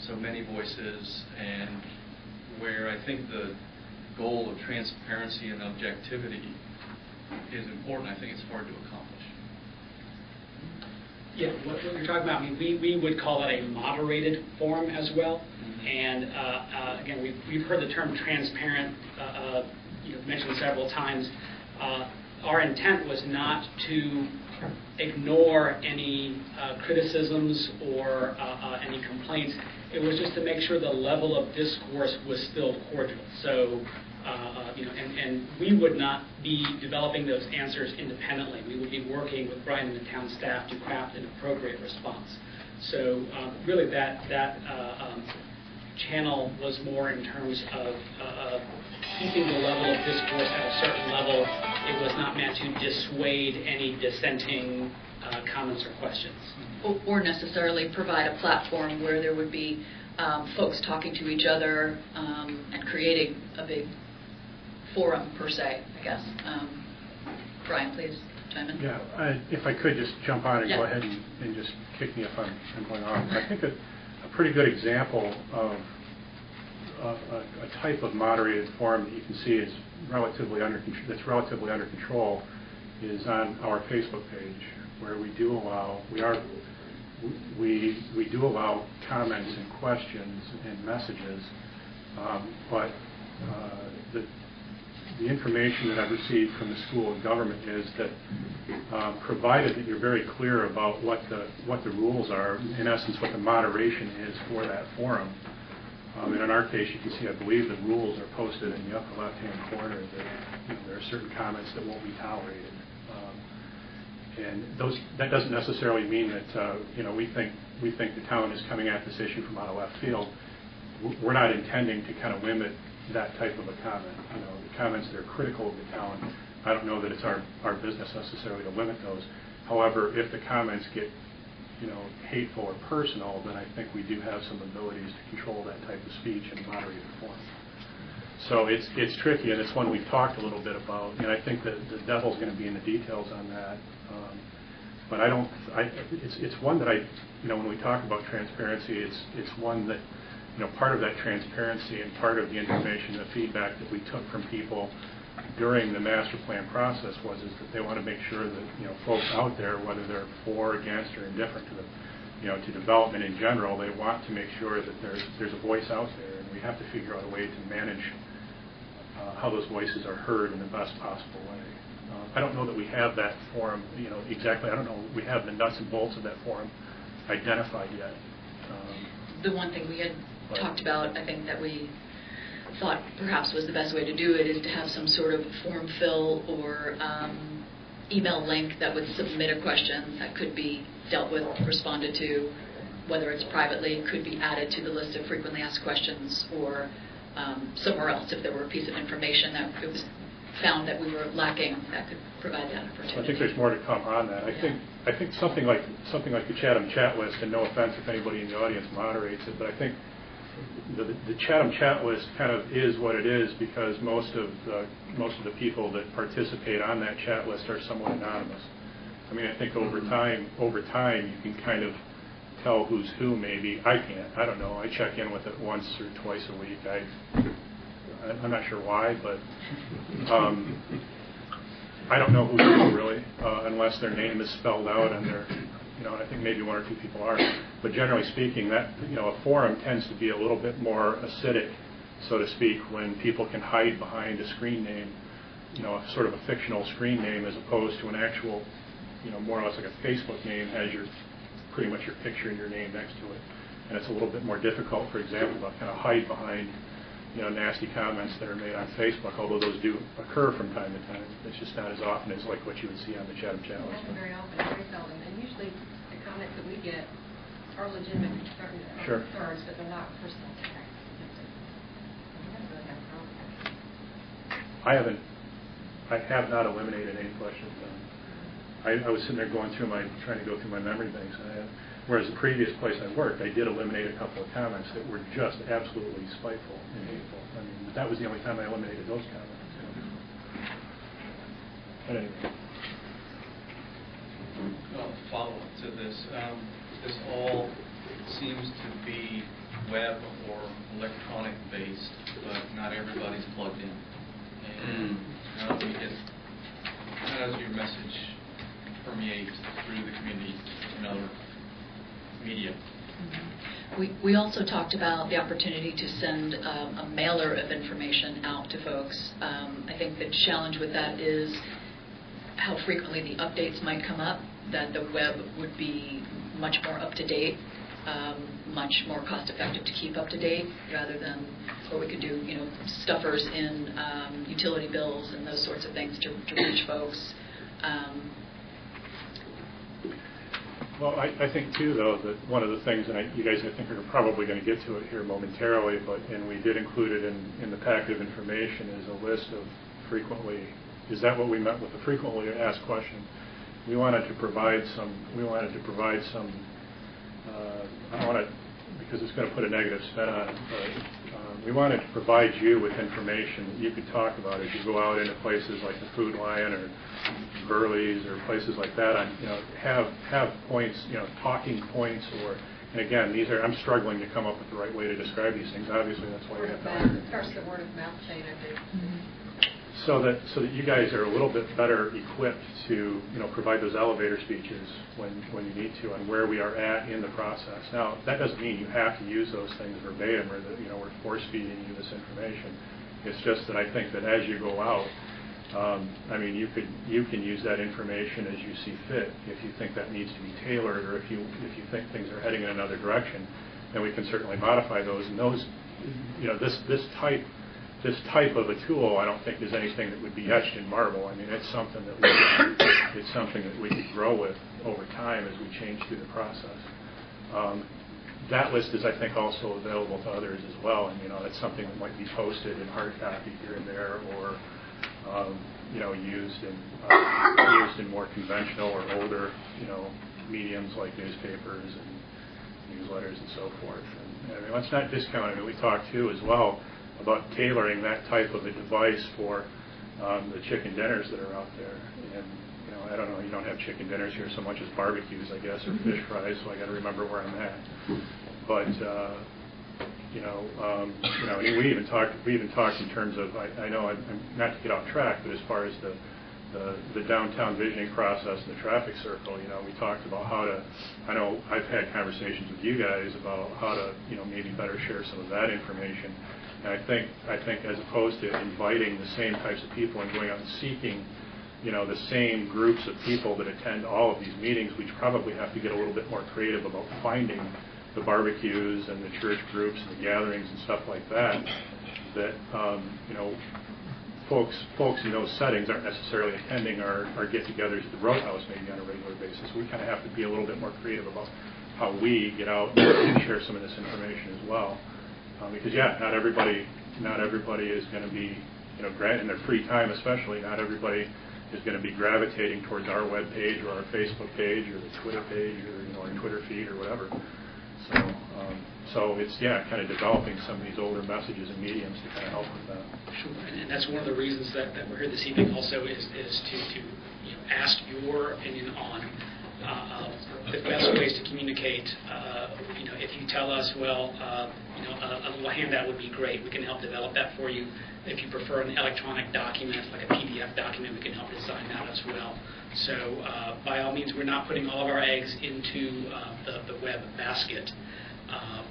Speaker 4: So many voices, and where I think the goal of transparency and objectivity is important, I think it's hard to accomplish.
Speaker 9: Yeah, what you're talking about, I mean, we would call that a moderated forum as well. Mm-hmm. And again, we've heard the term transparent mentioned several times. Our intent was not to ignore any criticisms or any complaints. It was just to make sure the level of discourse was still cordial. So, and we would not be developing those answers independently. We would be working with Brian and the town staff to craft an appropriate response. So, really, that channel was more in terms of keeping the level of discourse at a certain level. It was not meant to dissuade any dissenting comments or questions.
Speaker 10: Or necessarily provide a platform where there would be folks talking to each other and creating a big forum, per se, I guess. Brian, please chime in.
Speaker 5: Yeah, if I could just jump on and
Speaker 10: Yeah.
Speaker 5: go ahead and just kick me if I'm going off. I think a pretty good example of a type of moderated forum that you can see is relatively under control is on our Facebook page, where we do allow comments and questions and messages, but the information that I've received from the School of Government is that provided that you're very clear about what the rules are, in essence what the moderation is for that forum. And in our case, you can see, I believe the rules are posted in the upper left-hand corner that there are certain comments that won't be tolerated. And that doesn't necessarily mean that we think the town is coming at this issue from out of left field. We're not intending to kind of limit that type of a comment. The comments that are critical of the town, I don't know that it's our business necessarily to limit those. However, if the comments get hateful or personal, then I think we do have some abilities to control that type of speech in a moderated form. So it's tricky, and it's one we've talked a little bit about, and I think that the devil's going to be in the details on that. But it's one that when we talk about transparency, it's one that, part of that transparency and part of the information, the feedback that we took from people during the master plan process is that they want to make sure that, folks out there, whether they're for, against, or indifferent to to development in general, they want to make sure that there's a voice out there, and we have to figure out a way to manage how those voices are heard in the best possible way. I don't know that we have that forum, exactly. I don't know we have the nuts and bolts of that forum identified yet.
Speaker 10: The one thing we had talked about, I think that we thought perhaps was the best way to do it is to have some sort of form fill or email link that would submit a question that could be dealt with, responded to, whether it's privately, could be added to the list of frequently asked questions, or somewhere else if there were a piece of information that it was found that we were lacking that could provide that opportunity.
Speaker 5: I think there's more to come on that. I think something like the Chatham chat list, and no offense if anybody in the audience moderates it, but I think the Chatham chat list kind of is what it is because most of the people that participate on that chat list are somewhat anonymous. I mean, I think over time you can kind of tell who's who. Maybe I can't. I don't know. I check in with it once or twice a week. I'm not sure why, but I don't know who's who really, unless their name is spelled out and they're. I think maybe one or two people are, but generally speaking, that a forum tends to be a little bit more acidic, so to speak, when people can hide behind a screen name, a sort of a fictional screen name, as opposed to an actual, more or less like a Facebook name has pretty much your picture and your name next to it, and it's a little bit more difficult, for example, to kind of hide behind, nasty comments that are made on Facebook, although those do occur from time to time. It's just not as often as like what you would see on the Chatham chat list.
Speaker 7: Not very often, very seldom. And usually the comments that we get are legitimate concerns,
Speaker 5: Sure.
Speaker 7: but they're not personal attacks. We don't really have a problem with that.
Speaker 5: I have not eliminated any questions. I was sitting there trying to go through my memory banks. Whereas the previous place I worked, I did eliminate a couple of comments that were just absolutely spiteful and hateful. I mean, that was the only time I eliminated those comments. But anyway.
Speaker 4: Follow-up to this. This all seems to be web or electronic based, but not everybody's plugged in. And how do does your message permeate through the community and other media?
Speaker 10: We also talked about the opportunity to send a mailer of information out to folks. I think the challenge with that is how frequently the updates might come up, that the web would be much more up-to-date, much more cost-effective to keep up-to-date, rather than what we could do, stuffers in utility bills and those sorts of things to reach folks.
Speaker 5: Well, I think, too, though, that one of the things, and you guys, I think, are probably going to get to it here momentarily, and we did include it in the packet of information, is a list of frequently, is that what we meant with the frequently asked question? We wanted to provide some, because it's going to put a negative spin on it, but we wanted to provide you with information that you could talk about as you go out into places like the Food Lion or Burley's or places like that, have points, talking points, and again, I'm struggling to come up with the right way to describe these things. Obviously, that's why we have to.
Speaker 7: It starts the word of mouth chain, I think.
Speaker 5: So that you guys are a little bit better equipped to provide those elevator speeches when you need to on where we are at in the process. Now that doesn't mean you have to use those things verbatim or that we're force feeding you this information. It's just that I think that as you go out, you can use that information as you see fit. If you think that needs to be tailored, or if you think things are heading in another direction, then we can certainly modify those. And those, this type of a tool, I don't think is anything that would be etched in marble. I mean, it's something that we could grow with over time as we change through the process. That list is, I think, also available to others as well. And that's something that might be posted in hard copy here and there, or used in more conventional or older mediums like newspapers and newsletters and so forth. And let's not discount it. We talked too as well about tailoring that type of a device for the chicken dinners that are out there. And I don't know, you don't have chicken dinners here so much as barbecues, I guess, or fish fries, so I got to remember where I'm at. But we even talked in terms of, I know, I'm not to get off track, but as far as the downtown visioning process and the traffic circle, we talked about how to, I know I've had conversations with you guys about how to, maybe better share some of that information. And I think as opposed to inviting the same types of people and going out and seeking, the same groups of people that attend all of these meetings, we probably have to get a little bit more creative about finding the barbecues and the church groups and the gatherings and stuff like that, that, folks in those settings aren't necessarily attending our get-togethers at the Roadhouse maybe on a regular basis. We kind of have to be a little bit more creative about how we get out and share some of this information as well. Because, not everybody is going to be, in their free time especially, not everybody is going to be gravitating towards our web page or our Facebook page or the Twitter page or our Twitter feed or whatever. So it's kind of developing some of these older messages and mediums to kind of help with that.
Speaker 9: Sure, and that's one of the reasons that we're here this evening. Also, is to ask your opinion on the best ways to communicate. If you tell us, a little handout would be great. We can help develop that for you. If you prefer an electronic document, like a PDF document, we can help design that as well. So by all means, we're not putting all of our eggs into the web basket.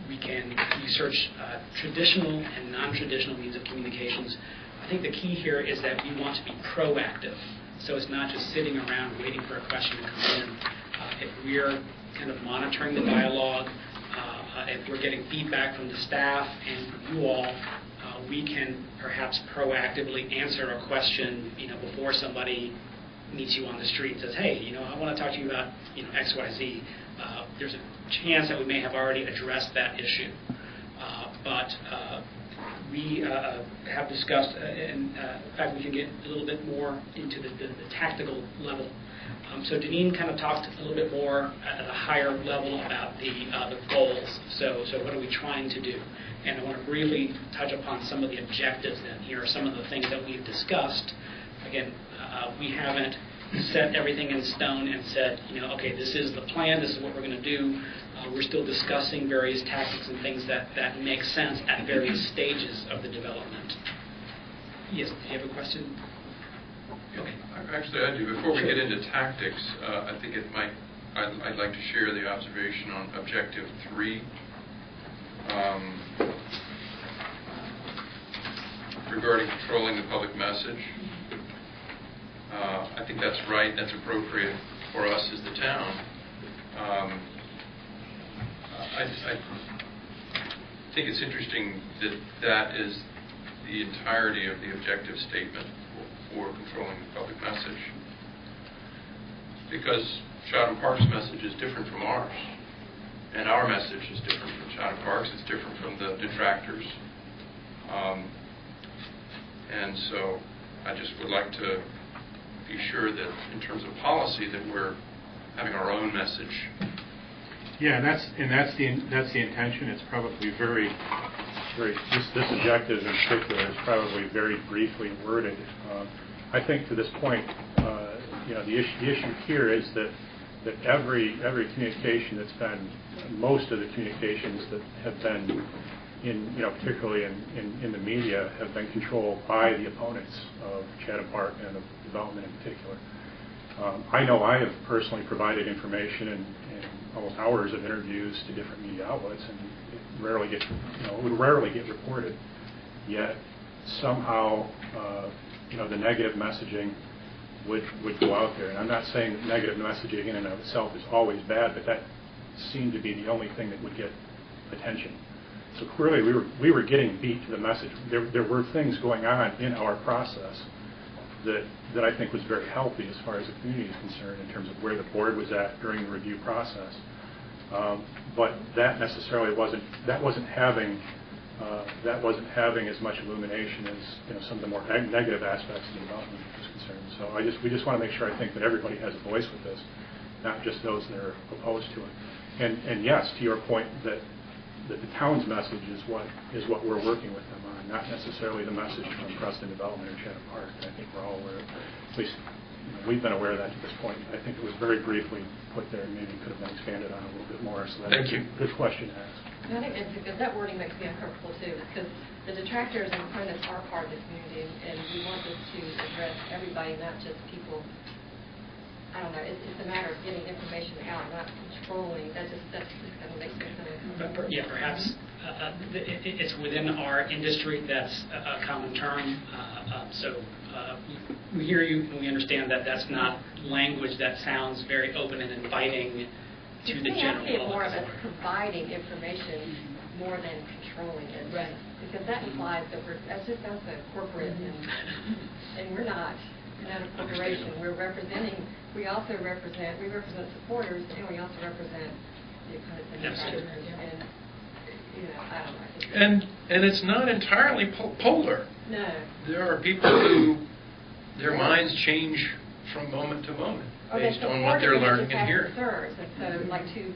Speaker 9: We can research traditional and non-traditional means of communications. I think the key here is that we want to be proactive. So it's not just sitting around waiting for a question to come in. If we're kind of monitoring the dialogue, if we're getting feedback from the staff and from you all, we can perhaps proactively answer a question, before somebody meets you on the street and says, hey, I want to talk to you about, X, Y, Z. There's a chance that we may have already addressed that issue. But we have discussed, and in fact, we can get a little bit more into the tactical level. So Deneen kind of talked a little bit more at a higher level about the goals. So what are we trying to do? And I want to briefly touch upon some of the objectives then. Here are some of the things that we've discussed. Again, we haven't set everything in stone and said, okay, this is the plan, this is what we're going to do. We're still discussing various tactics and things that make sense at various stages of the development. Yes, do you have a question? Okay.
Speaker 8: Actually, I do. Before we get into tactics, I think I'd like to share the observation on Objective 3. Regarding controlling the public message. I think that's right, that's appropriate for us as the town. I think it's interesting that is the entirety of the objective statement for controlling the public message. Because Chatham Park's message is different from ours. And our message is different from Chatham Park's, it's different from the detractors. And so I just would like to be sure that in terms of policy that we're having our own message.
Speaker 5: Yeah, and that's the intention. It's probably very this objective in particular is probably very briefly worded. I think to this point, the issue here is that every communication that's been, most of the communications that have been particularly in the media, have been controlled by the opponents of Chatham Park and of development in particular. I know I have personally provided information and almost hours of interviews to different media outlets, and it would rarely get reported. Yet somehow, the negative messaging would go out there. And I'm not saying that negative messaging in and of itself is always bad, but that seemed to be the only thing that would get attention. So clearly we were getting beat to the message. There were things going on in our process that I think was very healthy as far as the community is concerned in terms of where the board was at during the review process. But that necessarily wasn't having as much illumination as some of the more negative aspects of the development is concerned. So we just want to make sure, I think, that everybody has a voice with this, not just those that are opposed to it. And yes, to your point, that that the town's message is what we're working with them on, not necessarily the message from Preston Development or Chatham Park. I think we're all aware, at least we've been aware of that to this point. I think it was very briefly put there, and maybe could have been expanded on a little bit more. So that's
Speaker 8: Thank you.
Speaker 5: a good question to ask.
Speaker 7: I think it's because that wording makes me uncomfortable too, because the detractors and opponents are part of the community, and we want this to address everybody, not just people. I don't know. It's a matter of getting information out, not controlling. That just kind of makes me
Speaker 9: But yeah, perhaps it's within our industry. That's a common term. So we hear you, and we understand that that's not language that sounds very open and inviting to the general
Speaker 7: public. More of
Speaker 9: public.
Speaker 7: us providing information more than controlling it,
Speaker 10: Right.
Speaker 7: Because that implies that that's a corporate, and we're not. We're not a corporation. We represent supporters, and we also represent the opponents and
Speaker 9: Absolutely.
Speaker 7: detractors. And I don't know.
Speaker 8: And it's not entirely polar.
Speaker 7: No.
Speaker 8: There are people who their minds change from moment to moment based on what they're learning and hearing.
Speaker 7: Concerns. And so,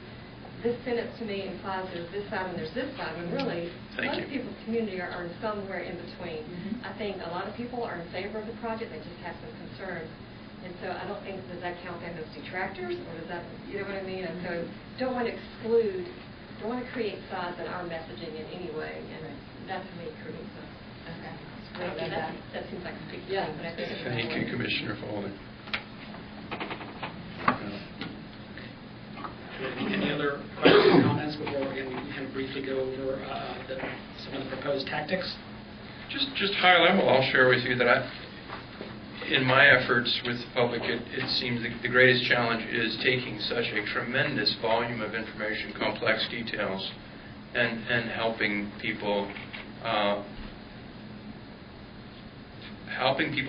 Speaker 7: this sentence to me implies there's this side and there's this side, when really most people's community are somewhere in between. I think a lot of people are in favor of the project, they just have some concerns. And so I don't think, does that count them as detractors, or does that, you know what I mean? And so don't want to exclude, don't want to create sides in our messaging in any way, and that to me creates a... Okay. That seems like a big thing, but I think it's...
Speaker 8: Thank you, Commissioner Foley.
Speaker 9: Any other questions or comments before we can briefly go over some of the proposed tactics?
Speaker 8: Just high level, I'll share with you that in my efforts with the public, it seems the greatest challenge is taking such a tremendous volume of information, complex details, and helping people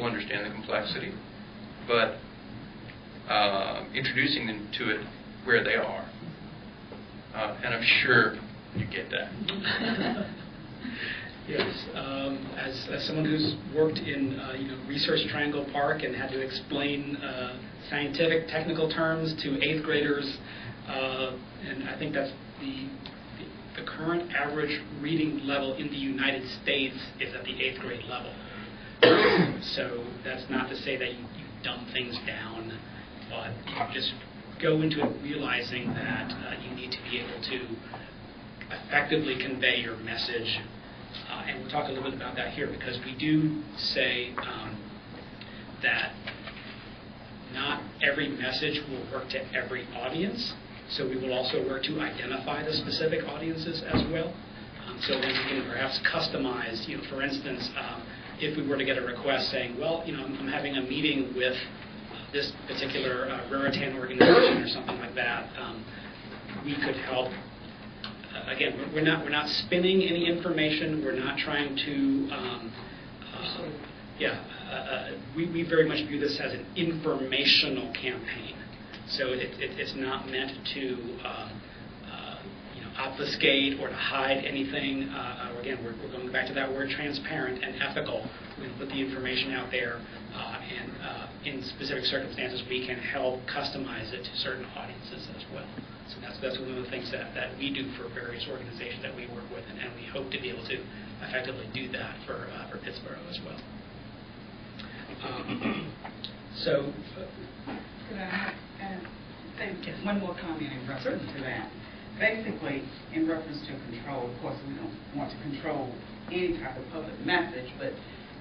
Speaker 8: understand the complexity, but introducing them to it where they are. And I'm sure you get that.
Speaker 9: Yes. As someone who's worked in Research Triangle Park and had to explain scientific technical terms to 8th graders, and I think that's the current average reading level in the United States is at the 8th grade level. So that's not to say that you dumb things down, but you just go into it realizing that you need to be able to effectively convey your message. And we'll talk a little bit about that here, because we do say that not every message will work to every audience. So we will also work to identify the specific audiences as well. So then we can perhaps customize, for instance, if we were to get a request saying, well, I'm having a meeting with this particular Raritan organization or something like that, we could help. Again, we're not spinning any information. We're not trying to. We very much view this as an informational campaign. So it's not meant to obfuscate or to hide anything. Again, we're going back to that word transparent and ethical. We put the information out there, and in specific circumstances, we can help customize it to certain audiences as well. So that's one of the things that we do for various organizations that we work with, and we hope to be able to effectively do that for Pittsboro as well.
Speaker 11: Could I say one more comment in reference to that? Basically, in reference to control, of course, we don't want to control any type of public message, but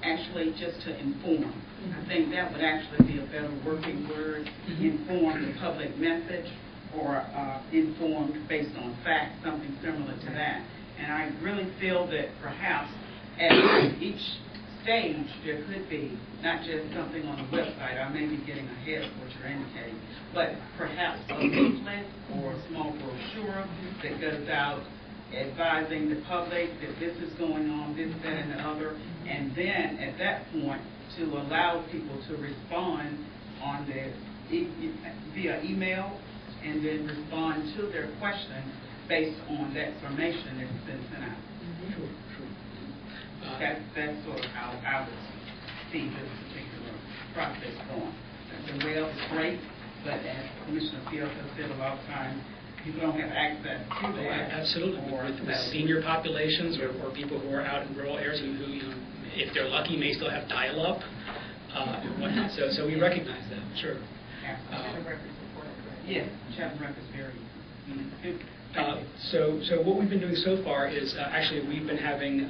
Speaker 11: actually just to inform. I think that would actually be a better working word, inform the public message, or informed based on facts, something similar to that. And I really feel that perhaps at each stage there could be not just something on the website. I may be getting ahead of what you're indicating, but perhaps a leaflet or a small brochure that goes out advising the public that this is going on, this, that, and the other, and then at that point to allow people to respond on via email, and then respond to their question based on that information that's been sent out. That's sort of how I would see this particular process going. The web is great, but as Commissioner Fields has said a lot of times, people don't have access to that.
Speaker 9: Absolutely. With senior populations or people who are out in rural areas who you know, if they're lucky, may still have dial-up and whatnot. So we recognize that, sure.
Speaker 11: Yes, Chatham Rec is very good.
Speaker 9: So what we've been doing so far is actually we've been having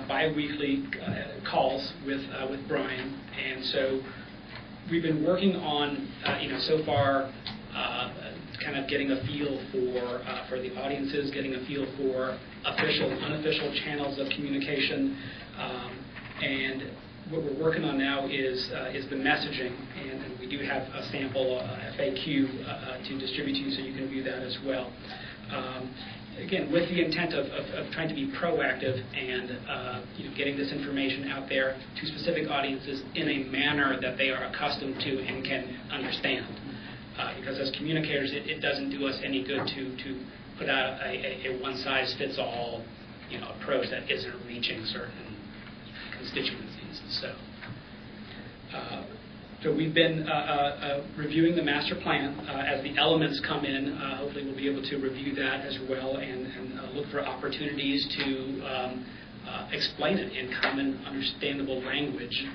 Speaker 9: bi-weekly calls with Brian, and so we've been working on so far kind of getting a feel for the audiences, getting a feel for official and unofficial channels of communication, and what we're working on now is the messaging, and we do have a sample FAQ to distribute to you, so you can view that as well. Again, with the intent of trying to be proactive and getting this information out there to specific audiences in a manner that they are accustomed to and can understand. Because as communicators, it doesn't do us any good to put out a one-size-fits-all approach that isn't reaching certain constituencies. So we've been reviewing the master plan. As the elements come in, hopefully we'll be able to review that as well and look for opportunities to explain it in common, understandable language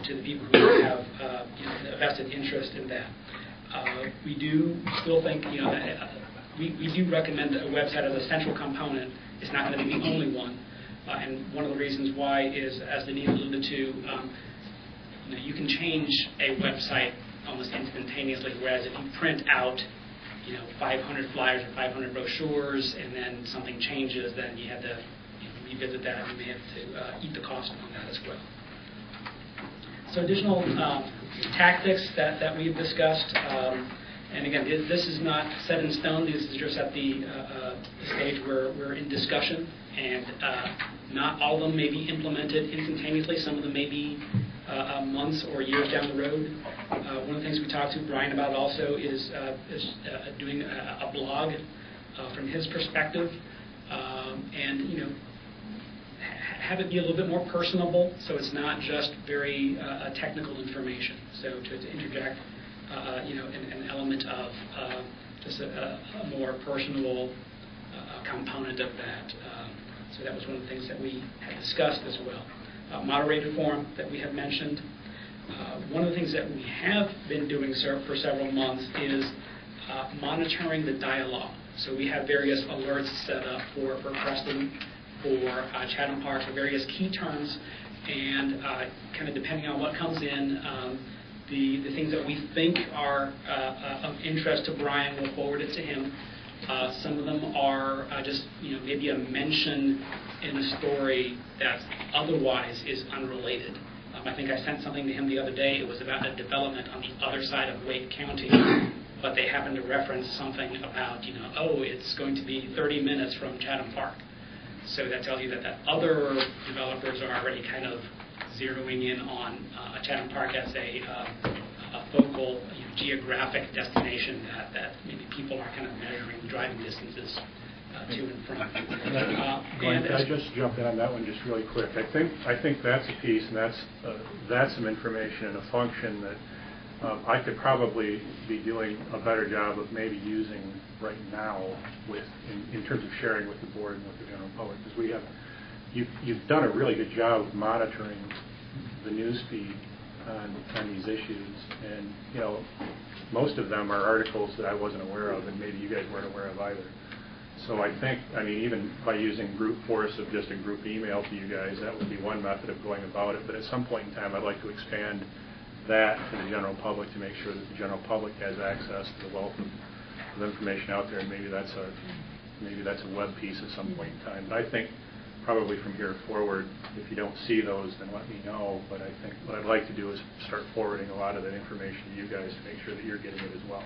Speaker 9: to the people who have a vested interest in that. We do still think, we do recommend a website as a central component. It's not going to be the only one. And one of the reasons why is, as Denise alluded to, you can change a website almost instantaneously, whereas if you print out 500 flyers or 500 brochures and then something changes, then you have to revisit that, and you may have to eat the cost on that as well. So additional tactics that we've discussed, and again, this is not set in stone. This is just at the stage where we're in discussion, and not all of them may be implemented instantaneously. Some of them may be months or years down the road. One of the things we talked to Brian about also is doing a blog from his perspective, and have it be a little bit more personable, so it's not just very technical information. So to interject, an element of just a more personal component of that. So that was one of the things that we had discussed as well. Moderated forum that we have mentioned. One of the things that we have been doing for several months is monitoring the dialogue. So we have various alerts set up for Preston, for Chatham Park, for various key terms, and kind of depending on what comes in, the things that we think are of interest to Brian, we'll forward it to him. Some of them are just maybe a mention in a story that otherwise is unrelated. I think I sent something to him the other day. It was about a development on the other side of Wake County, but they happened to reference something about, it's going to be 30 minutes from Chatham Park. So that tells you that other developers are already kind of zeroing in on Chatham Park as a focal geographic destination that maybe people are kind of measuring driving distances to and from.
Speaker 5: Glenn, can I just jump in on that one just really quick? I think that's a piece, and that's some information and a function that I could probably be doing a better job of maybe using right now in terms of sharing with the board and with the general public, because you've done a really good job of monitoring the news feed on these issues, and most of them are articles that I wasn't aware of, and maybe you guys weren't aware of either. So I think, even by using brute force of just a group email to you guys, that would be one method of going about it. But at some point in time, I'd like to expand that to the general public to make sure that the general public has access to the wealth of information out there, and maybe that's a web piece at some point in time. But I think probably from here forward, if you don't see those, then let me know. But I think what I'd like to do is start forwarding a lot of that information to you guys to make sure that you're getting it as well.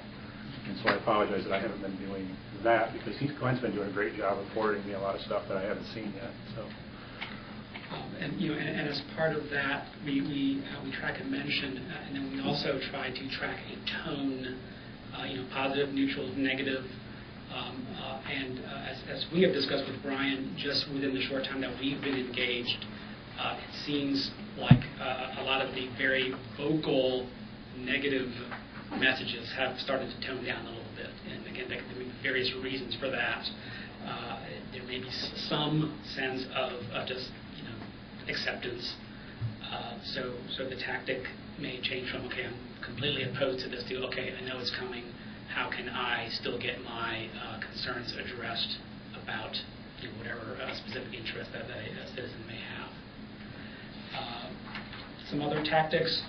Speaker 5: And so I apologize that I haven't been doing that, because Glenn's been doing a great job of forwarding me a lot of stuff that I haven't seen yet. So.
Speaker 9: And as part of that, we track a mention, and then we also try to track a tone, positive, neutral, negative. And as we have discussed with Brian, just within the short time that we've been engaged, it seems like a lot of the very vocal negative messages have started to tone down a little bit. And again, there could be various reasons for that. There may be some sense of just acceptance. So the tactic may change from, okay, I'm completely opposed to this, to, okay, I know it's coming. How can I still get my concerns addressed about whatever specific interest that a citizen may have? Some other tactics,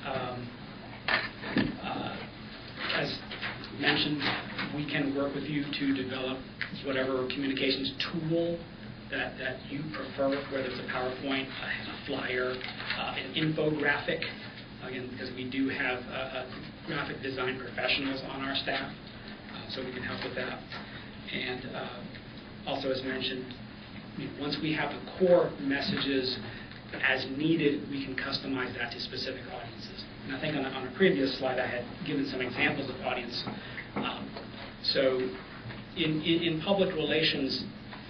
Speaker 9: as mentioned, we can work with you to develop whatever communications tool that you prefer, whether it's a PowerPoint, a flyer, an infographic, again, because we do have graphic design professionals on our staff, so we can help with that. And also, as mentioned, once we have the core messages as needed, we can customize that to specific audiences. And I think on a previous slide, I had given some examples of audience. So in public relations,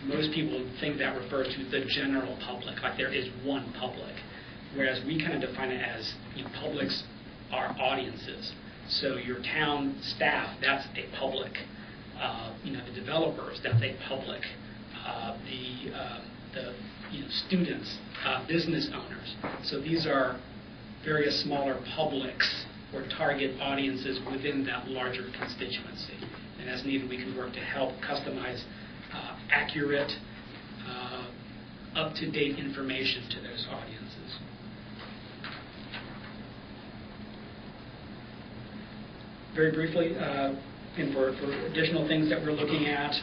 Speaker 9: most people think that refers to the general public, like there is one public, whereas we kind of define it as publics are audiences. So your town staff, that's a public. The developers, that's a public. The students, business owners. So these are various smaller publics or target audiences within that larger constituency. And as needed, we can work to help customize accurate, up-to-date information to those audiences. Very briefly, and for additional things that we're looking at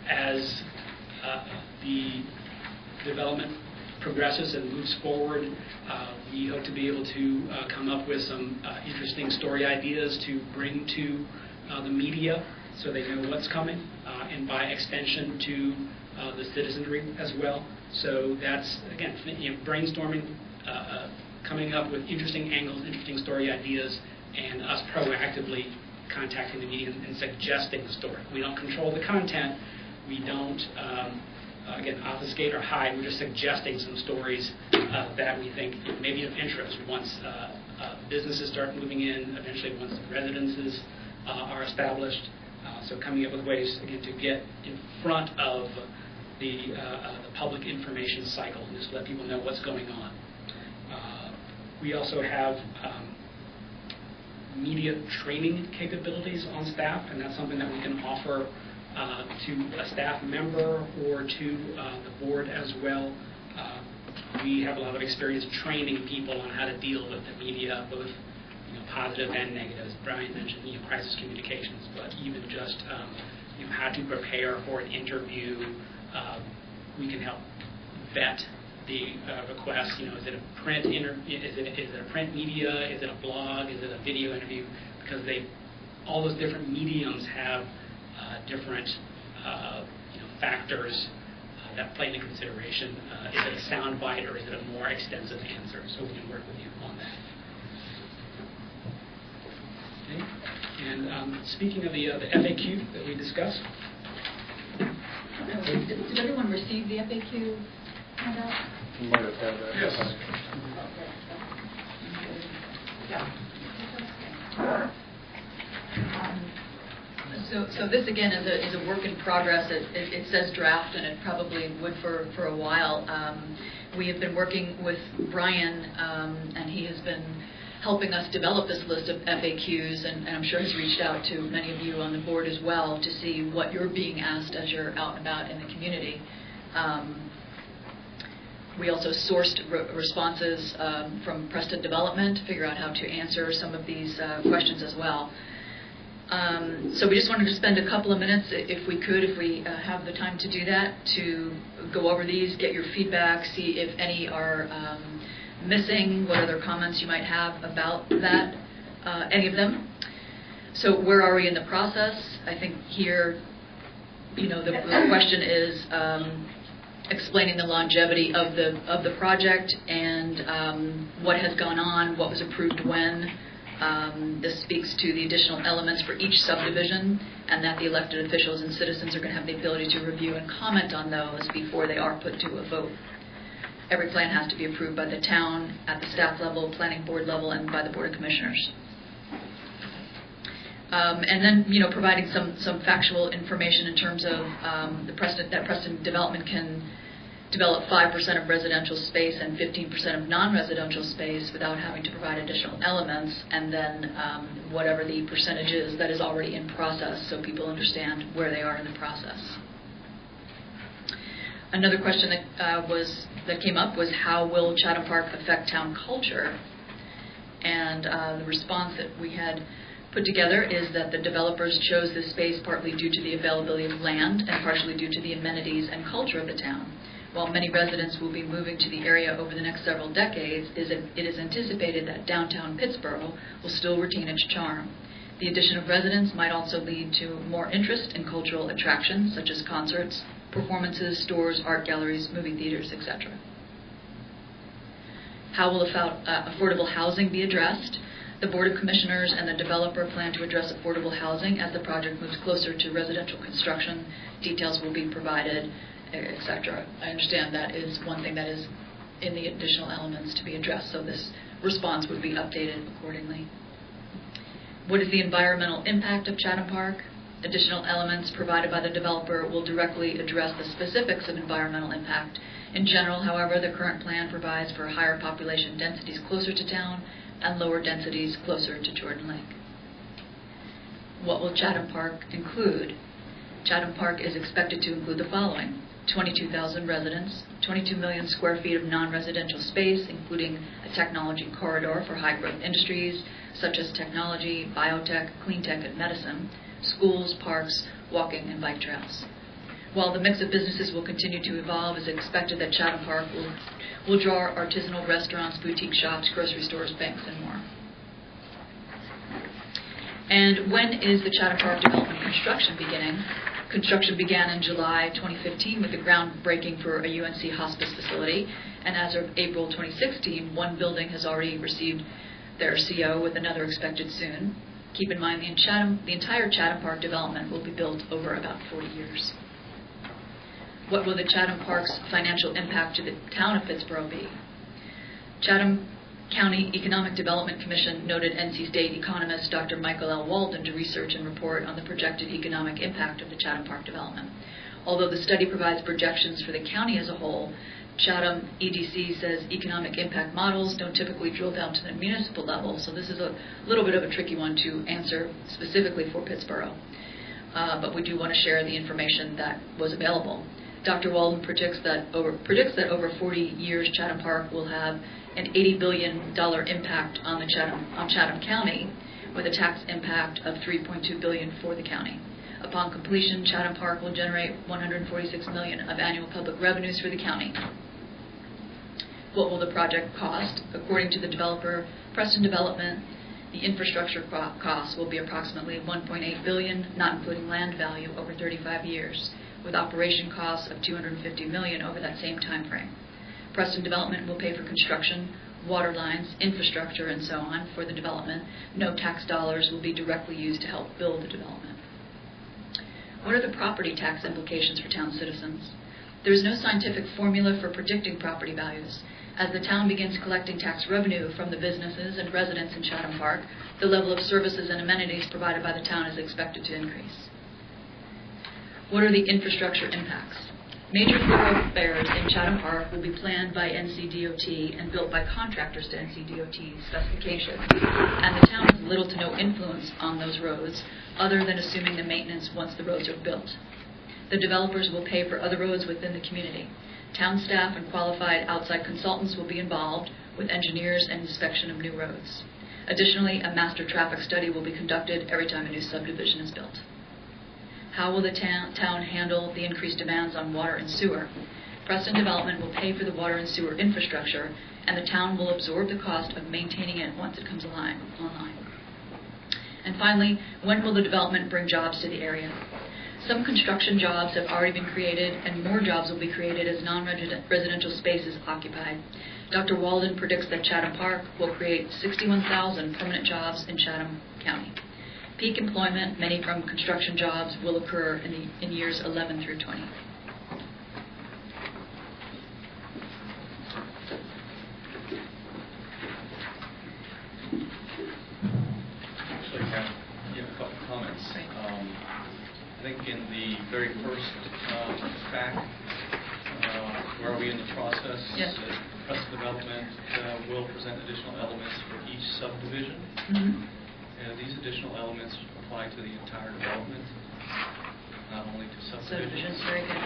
Speaker 9: as the development progresses and moves forward, we hope to be able to come up with some interesting story ideas to bring to the media so they know what's coming, and by extension to the citizenry as well. So that's, again, brainstorming, coming up with interesting angles, interesting story ideas, and us proactively contacting the media and suggesting the story. We don't control the content. We don't, again, obfuscate or hide. We're just suggesting some stories that we think may be of interest once businesses start moving in, eventually once residences are established. So coming up with ways, again, to get in front of the public information cycle and just let people know what's going on. We also have media training capabilities on staff, and that's something that we can offer to a staff member or to the board as well. We have a lot of experience training people on how to deal with the media, both positive and negative. As Brian mentioned, crisis communications, but even just how to prepare for an interview. We can help vet the request. Is it a print is it a print media? Is it a blog? Is it a video interview? Because all those different mediums have different factors that play into consideration. Is it a sound bite or is it a more extensive answer? So we can work with you on that. Okay. And speaking of the FAQ that we discussed.
Speaker 10: Did everyone receive the FAQ handout?
Speaker 5: You might have had that.
Speaker 9: Yes.
Speaker 10: So this again is a work in progress. It says draft, and it probably would for a while. We have been working with Brian, and he has been helping us develop this list of FAQs, and I'm sure has reached out to many of you on the board as well to see what you're being asked as you're out and about in the community. We also sourced responses from Preston Development to figure out how to answer some of these questions as well. So we just wanted to spend a couple of minutes, if we have the time to do that, to go over these, get your feedback, see if any are missing, what other comments you might have about that, any of them. So where are we in the process? I think here, the question is explaining the longevity of the project and what has gone on, what was approved when. This speaks to the additional elements for each subdivision, and that the elected officials and citizens are going to have the ability to review and comment on those before they are put to a vote. Every plan has to be approved by the town at the staff level, planning board level, and by the Board of Commissioners. And then, providing some factual information in terms of that Preston Development can develop 5% of residential space and 15% of non-residential space without having to provide additional elements, and then whatever the percentage is that is already in process, so people understand where they are in the process. Another question that came up was, how will Chatham Park affect town culture? And the response that we had put together is that the developers chose this space partly due to the availability of land and partially due to the amenities and culture of the town. While many residents will be moving to the area over the next several decades, it is anticipated that downtown Pittsboro will still retain its charm. The addition of residents might also lead to more interest in cultural attractions such as concerts, performances, stores, art galleries, movie theaters, etc. How will affordable housing be addressed? The Board of Commissioners and the developer plan to address affordable housing as the project moves closer to residential construction. Details will be provided, etc. I understand that is one thing that is in the additional elements to be addressed, so this response would be updated accordingly. What is the environmental impact of Chatham Park? Additional elements provided by the developer will directly address the specifics of environmental impact. In general, however, the current plan provides for higher population densities closer to town and lower densities closer to Jordan Lake. What will Chatham Park include? Chatham Park is expected to include the following: 22,000 residents, 22 million square feet of non-residential space, including a technology corridor for high-growth industries such as technology, biotech, clean tech, and medicine, schools, parks, walking, and bike trails. While the mix of businesses will continue to evolve, it's expected that Chatham Park will draw artisanal restaurants, boutique shops, grocery stores, banks, and more. And when is the Chatham Park development construction beginning? Construction began in July 2015 with the groundbreaking for a UNC hospice facility, and as of April 2016, one building has already received their CO, with another expected soon. Keep in mind the entire Chatham Park development will be built over about 40 years. What will the Chatham Park's financial impact to the town of Pittsboro be? Chatham County Economic Development Commission noted NC State economist Dr. Michael L. Walden to research and report on the projected economic impact of the Chatham Park development. Although the study provides projections for the county as a whole, Chatham EDC says economic impact models don't typically drill down to the municipal level, so this is a little bit of a tricky one to answer specifically for Pittsboro. But we do want to share the information that was available. Dr. Walden predicts that over 40 years, Chatham Park will have an $80 billion impact on Chatham County, with a tax impact of $3.2 billion for the county. Upon completion, Chatham Park will generate $146 million of annual public revenues for the county. What will the project cost? According to the developer, Preston Development, the infrastructure costs will be approximately $1.8 billion, not including land value, over 35 years, with operation costs of $250 million over that same time frame. Preston Development will pay for construction, water lines, infrastructure, and so on for the development. No tax dollars will be directly used to help build the development. What are the property tax implications for town citizens? There is no scientific formula for predicting property values. As the town begins collecting tax revenue from the businesses and residents in Chatham Park, the level of services and amenities provided by the town is expected to increase. What are the infrastructure impacts? Major thoroughfares in Chatham Park will be planned by NCDOT and built by contractors to NCDOT specifications, and the town has little to no influence on those roads other than assuming the maintenance once the roads are built. The developers will pay for other roads within the community. Town staff and qualified outside consultants will be involved with engineers and inspection of new roads. Additionally, a master traffic study will be conducted every time a new subdivision is built. How will the town handle the increased demands on water and sewer? Preston Development will pay for the water and sewer infrastructure, and the town will absorb the cost of maintaining it once it comes online. And finally, when will the development bring jobs to the area? Some construction jobs have already been created, and more jobs will be created as non-residential space is occupied. Dr. Walden predicts that Chatham Park will create 61,000 permanent jobs in Chatham County. Peak employment, many from construction jobs, will occur in years 11 through 20.
Speaker 4: Actually, you have a couple I think in the very first fact, where are we in the process?
Speaker 10: Yes.
Speaker 4: Preston Development will present additional elements for each subdivision. And these additional elements apply to the entire development, not only to subdivisions.
Speaker 10: Subdivisions, very good.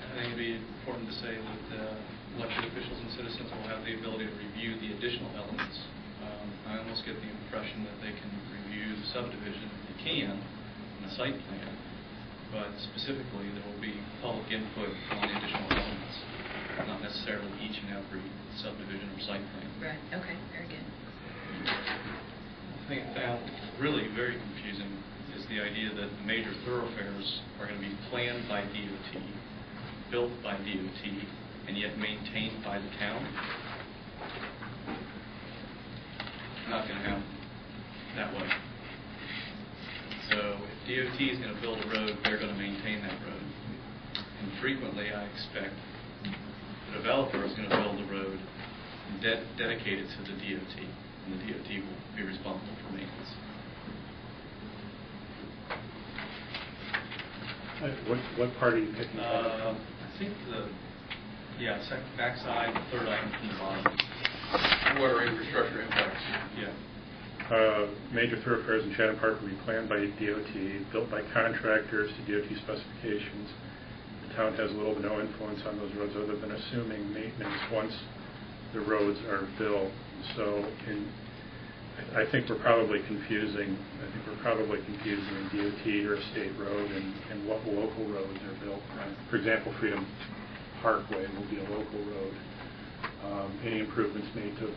Speaker 4: I think it'd be important to say that elected officials and citizens will have the ability to review the additional elements. I almost get the impression that they can review the subdivision, they can, in the site plan, but specifically there will be public input on the additional elements, not necessarily each and every subdivision or site plan.
Speaker 10: Right, okay, very good.
Speaker 4: The thing I found really very confusing is the idea that the major thoroughfares are going to be planned by DOT, built by DOT, and yet maintained by the town. Not going to happen that way. So if DOT is going to build a road, they're going to maintain that road. And frequently I expect the developer is going to build a road and dedicate it to the DOT, and the DOT will be responsible for maintenance.
Speaker 5: What part are you picking
Speaker 4: I
Speaker 5: up?
Speaker 4: think second backside, the third item from the bottom.
Speaker 8: Water infrastructure impacts.
Speaker 4: Yeah.
Speaker 5: Major thoroughfares in Chatham Park will be planned by DOT, built by contractors to DOT specifications. The town has little to no influence on those roads other than assuming maintenance once the roads are built. So I think we're probably confusing a DOT or a state road and what local roads are built. For example, Freedom Parkway will be a local road. Any improvements made to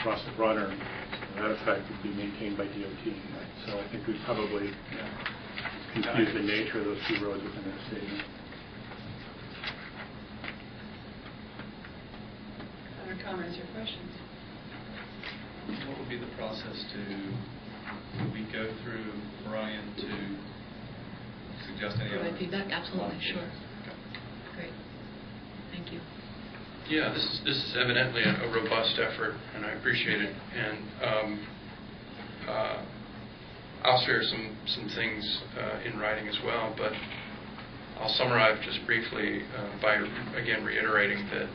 Speaker 5: Russell Runner, to that effect, would be maintained by DOT. So I think we probably confuse the nature of those two roads within that statement.
Speaker 1: Other comments or questions?
Speaker 4: What would be the process do we go through Brian to suggest any
Speaker 10: Provide
Speaker 4: other
Speaker 10: feedback? Absolutely, sure.
Speaker 4: Okay.
Speaker 10: Great. Thank you.
Speaker 8: Yeah, this is evidently a robust effort, and I appreciate it. And I'll share some things in writing as well, but I'll summarize just briefly by, again, reiterating that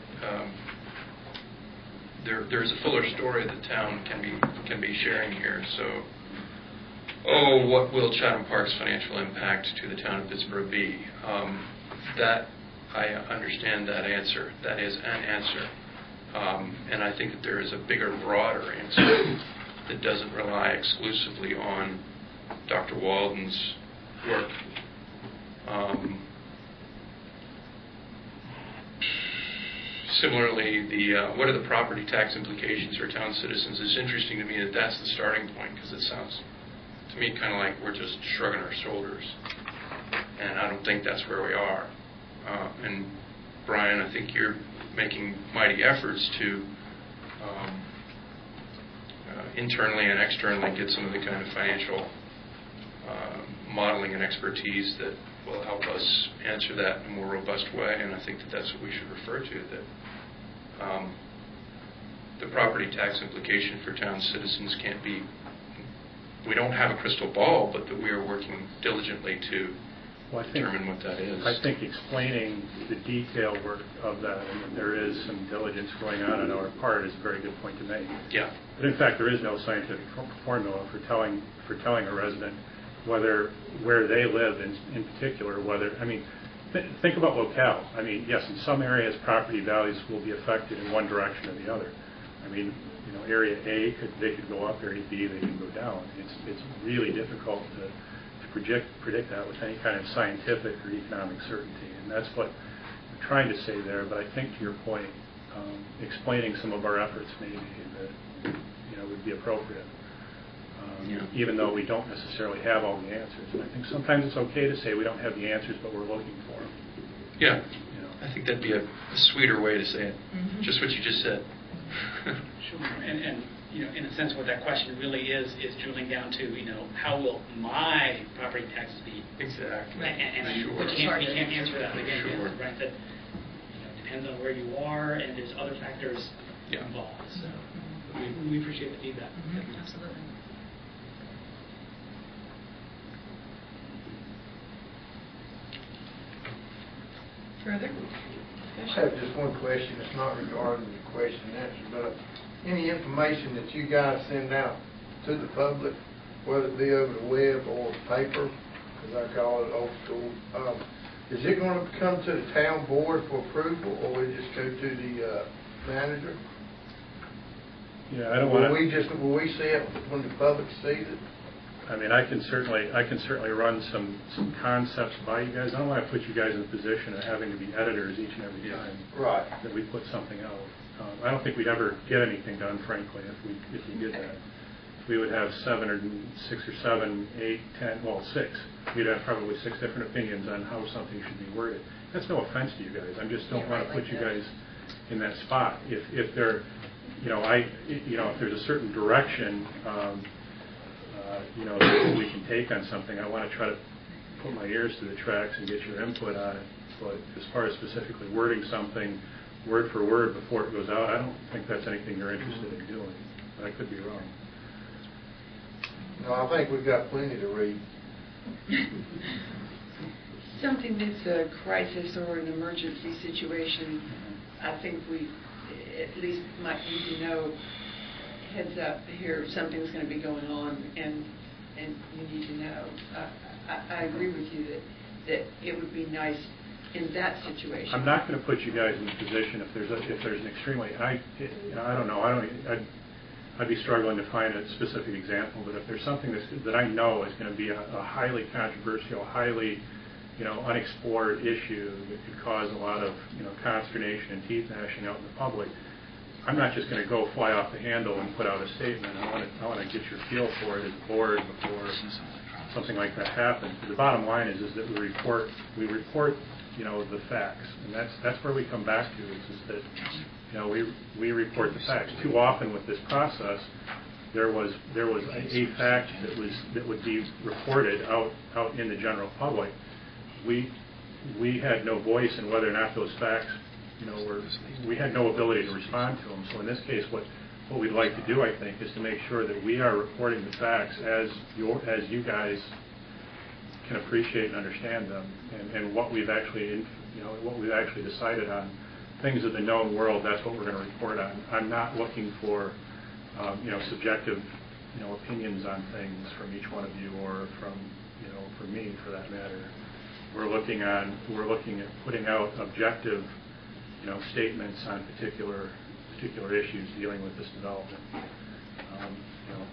Speaker 8: there's a fuller story the town can be sharing here. So, what will Chatham Park's financial impact to the town of Pittsburgh be? That I understand that answer. That is an answer. And I think that there is a bigger, broader answer that doesn't rely exclusively on Dr. Walden's work. Similarly, what are the property tax implications for town citizens? It's interesting to me that that's the starting point, because it sounds to me kind of like we're just shrugging our shoulders. And I don't think that's where we are. And Brian, I think you're making mighty efforts to internally and externally get some of the kind of financial modeling and expertise that will help us answer that in a more robust way. And I think that that's what we should refer to, that the property tax implication for town citizens can't be, we don't have a crystal ball, but that we are working diligently to determine what that is.
Speaker 5: I think explaining the detail work of that, and that there is some diligence going on our part, is a very good point to make.
Speaker 8: Yeah.
Speaker 5: But in fact, there is no scientific formula for telling a resident where they live in particular, whether, I mean, think about locale. I mean, yes, in some areas property values will be affected in one direction or the other. I mean, you know, area A could go up, area B they could go down. It's really difficult to predict that with any kind of scientific or economic certainty, and that's what I'm trying to say there. But I think to your point, explaining some of our efforts maybe that would be appropriate, even though we don't necessarily have all the answers. And I think sometimes it's okay to say we don't have the answers, but we're looking for them.
Speaker 8: Yeah, I think that'd be a sweeter way to say it. Mm-hmm. Just what you just said.
Speaker 9: Sure, and in a sense, what that question really is drilling down to, how will my property taxes be?
Speaker 8: Exactly.
Speaker 9: Right. And
Speaker 8: sure.
Speaker 9: we can't answer that again.
Speaker 8: Sure.
Speaker 9: Right. That depends on where you are, and there's other factors involved. So. We appreciate the feedback.
Speaker 10: Absolutely.
Speaker 1: Further
Speaker 2: I
Speaker 1: discussion?
Speaker 2: have just one question. It's not regarding the question and answer, but any information that you guys send out to the public, whether it be over the web or paper, as I call it, old school, is it going to come to the town board for approval, or will it just go to the manager?
Speaker 5: Yeah, I don't want to.
Speaker 2: Will we see it when the public sees it?
Speaker 5: I mean, I can certainly run some concepts by you guys. I don't want to put you guys in the position of having to be editors each and every time
Speaker 2: Right.
Speaker 5: that we put something out. I don't think we'd ever get anything done, frankly, if we did that. We would have 6 or 7, 8, 10, well, 6. We'd have probably 6 different opinions on how something should be worded. That's no offense to you guys. I just don't want to put you guys in that spot. If there, if there's a certain direction, that we can take on something, I want to try to put my ears to the tracks and get your input on it. But as far as specifically wording something word for word before it goes out, I don't think that's anything you're interested in doing. But I could be wrong.
Speaker 2: No, I think we've got plenty to read.
Speaker 1: Something that's a crisis or an emergency situation, I think we at least might need to know, heads up, here something's going to be going on, and you need to know. I agree with you that it would be nice in that situation.
Speaker 5: I'm not going to put you guys in the position if there's an extremely, I don't know, I'd be struggling to find a specific example, but if there's something that I know is going to be a highly controversial, highly unexplored issue that could cause a lot of consternation and teeth gnashing out in the public, I'm not just going to go fly off the handle and put out a statement. I want to get your feel for it as a board before something like that happens. The bottom line is that we report the facts, and that's where we come back to is that we report the facts. Too often with this process, there was a fact that would be reported out in the general public. We had no voice in whether or not those facts, we had no ability to respond to them. So in this case, what we'd like to do, I think, is to make sure that we are reporting the facts as you guys can appreciate and understand them, and what we've actually decided on. Things of the known world, that's what we're going to report on. I'm not looking for subjective opinions on things from each one of you, or from me for that matter. We're looking at putting out objective statements on particular issues dealing with this development.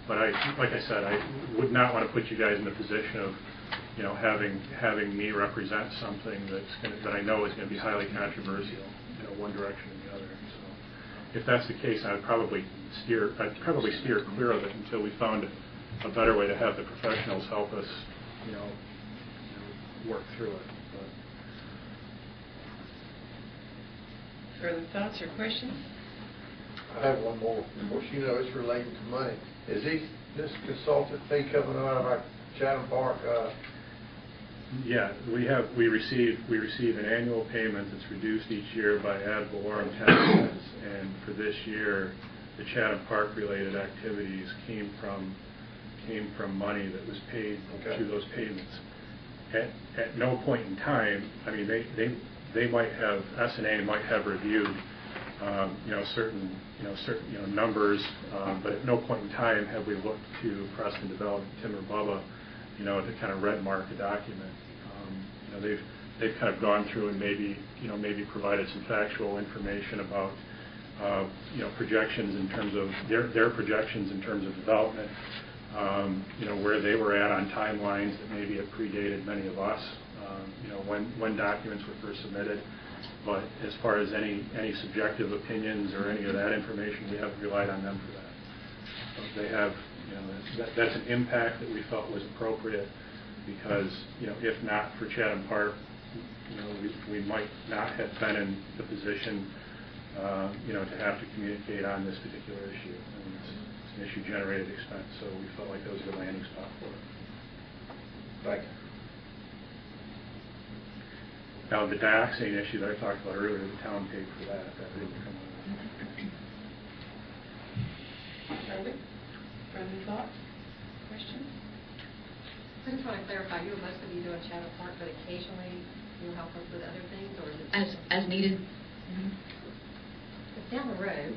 Speaker 5: But like I said, I would not want to put you guys in the position of having me represent something that I know is going to be highly controversial, one direction or the other. So if that's the case, I'd probably steer clear of it until we found a better way to have the professionals help us work through it.
Speaker 1: Further thoughts or questions?
Speaker 2: I have one more. Of course, it's relating to money. Is this consultant fee coming out of our Chatham Park?
Speaker 5: Yeah, we receive an annual payment that's reduced each year by ad valorem taxes, and for this year, the Chatham Park related activities came from money that was paid through those payments. At no point in time, I mean, they might have, S&A might have reviewed certain numbers, but at no point in time have we looked to Preston Development, Tim or Bubba, to kind of red mark a document. They've kind of gone through and maybe provided some factual information about projections in terms of their projections in terms of development, where they were at on timelines that maybe have predated many of us, when documents were first submitted. But as far as any subjective opinions or any of that information, we haven't relied on them for that. So they have, that's an impact that we felt was appropriate, because if not for Chatham Park, we might not have been in the position to have to communicate on this particular issue. And it's an issue-generated expense, so we felt like that was a good landing spot for it.
Speaker 2: Thank you.
Speaker 5: Now, the dioxane issue that I talked about earlier, the town paid for that. That didn't come out.
Speaker 1: Shirley, friendly thoughts, questions?
Speaker 7: I just want to clarify, you will mostly be doing Chatham Park, but occasionally you'll help us with other things, or is it?
Speaker 10: As needed.
Speaker 7: It's down the road.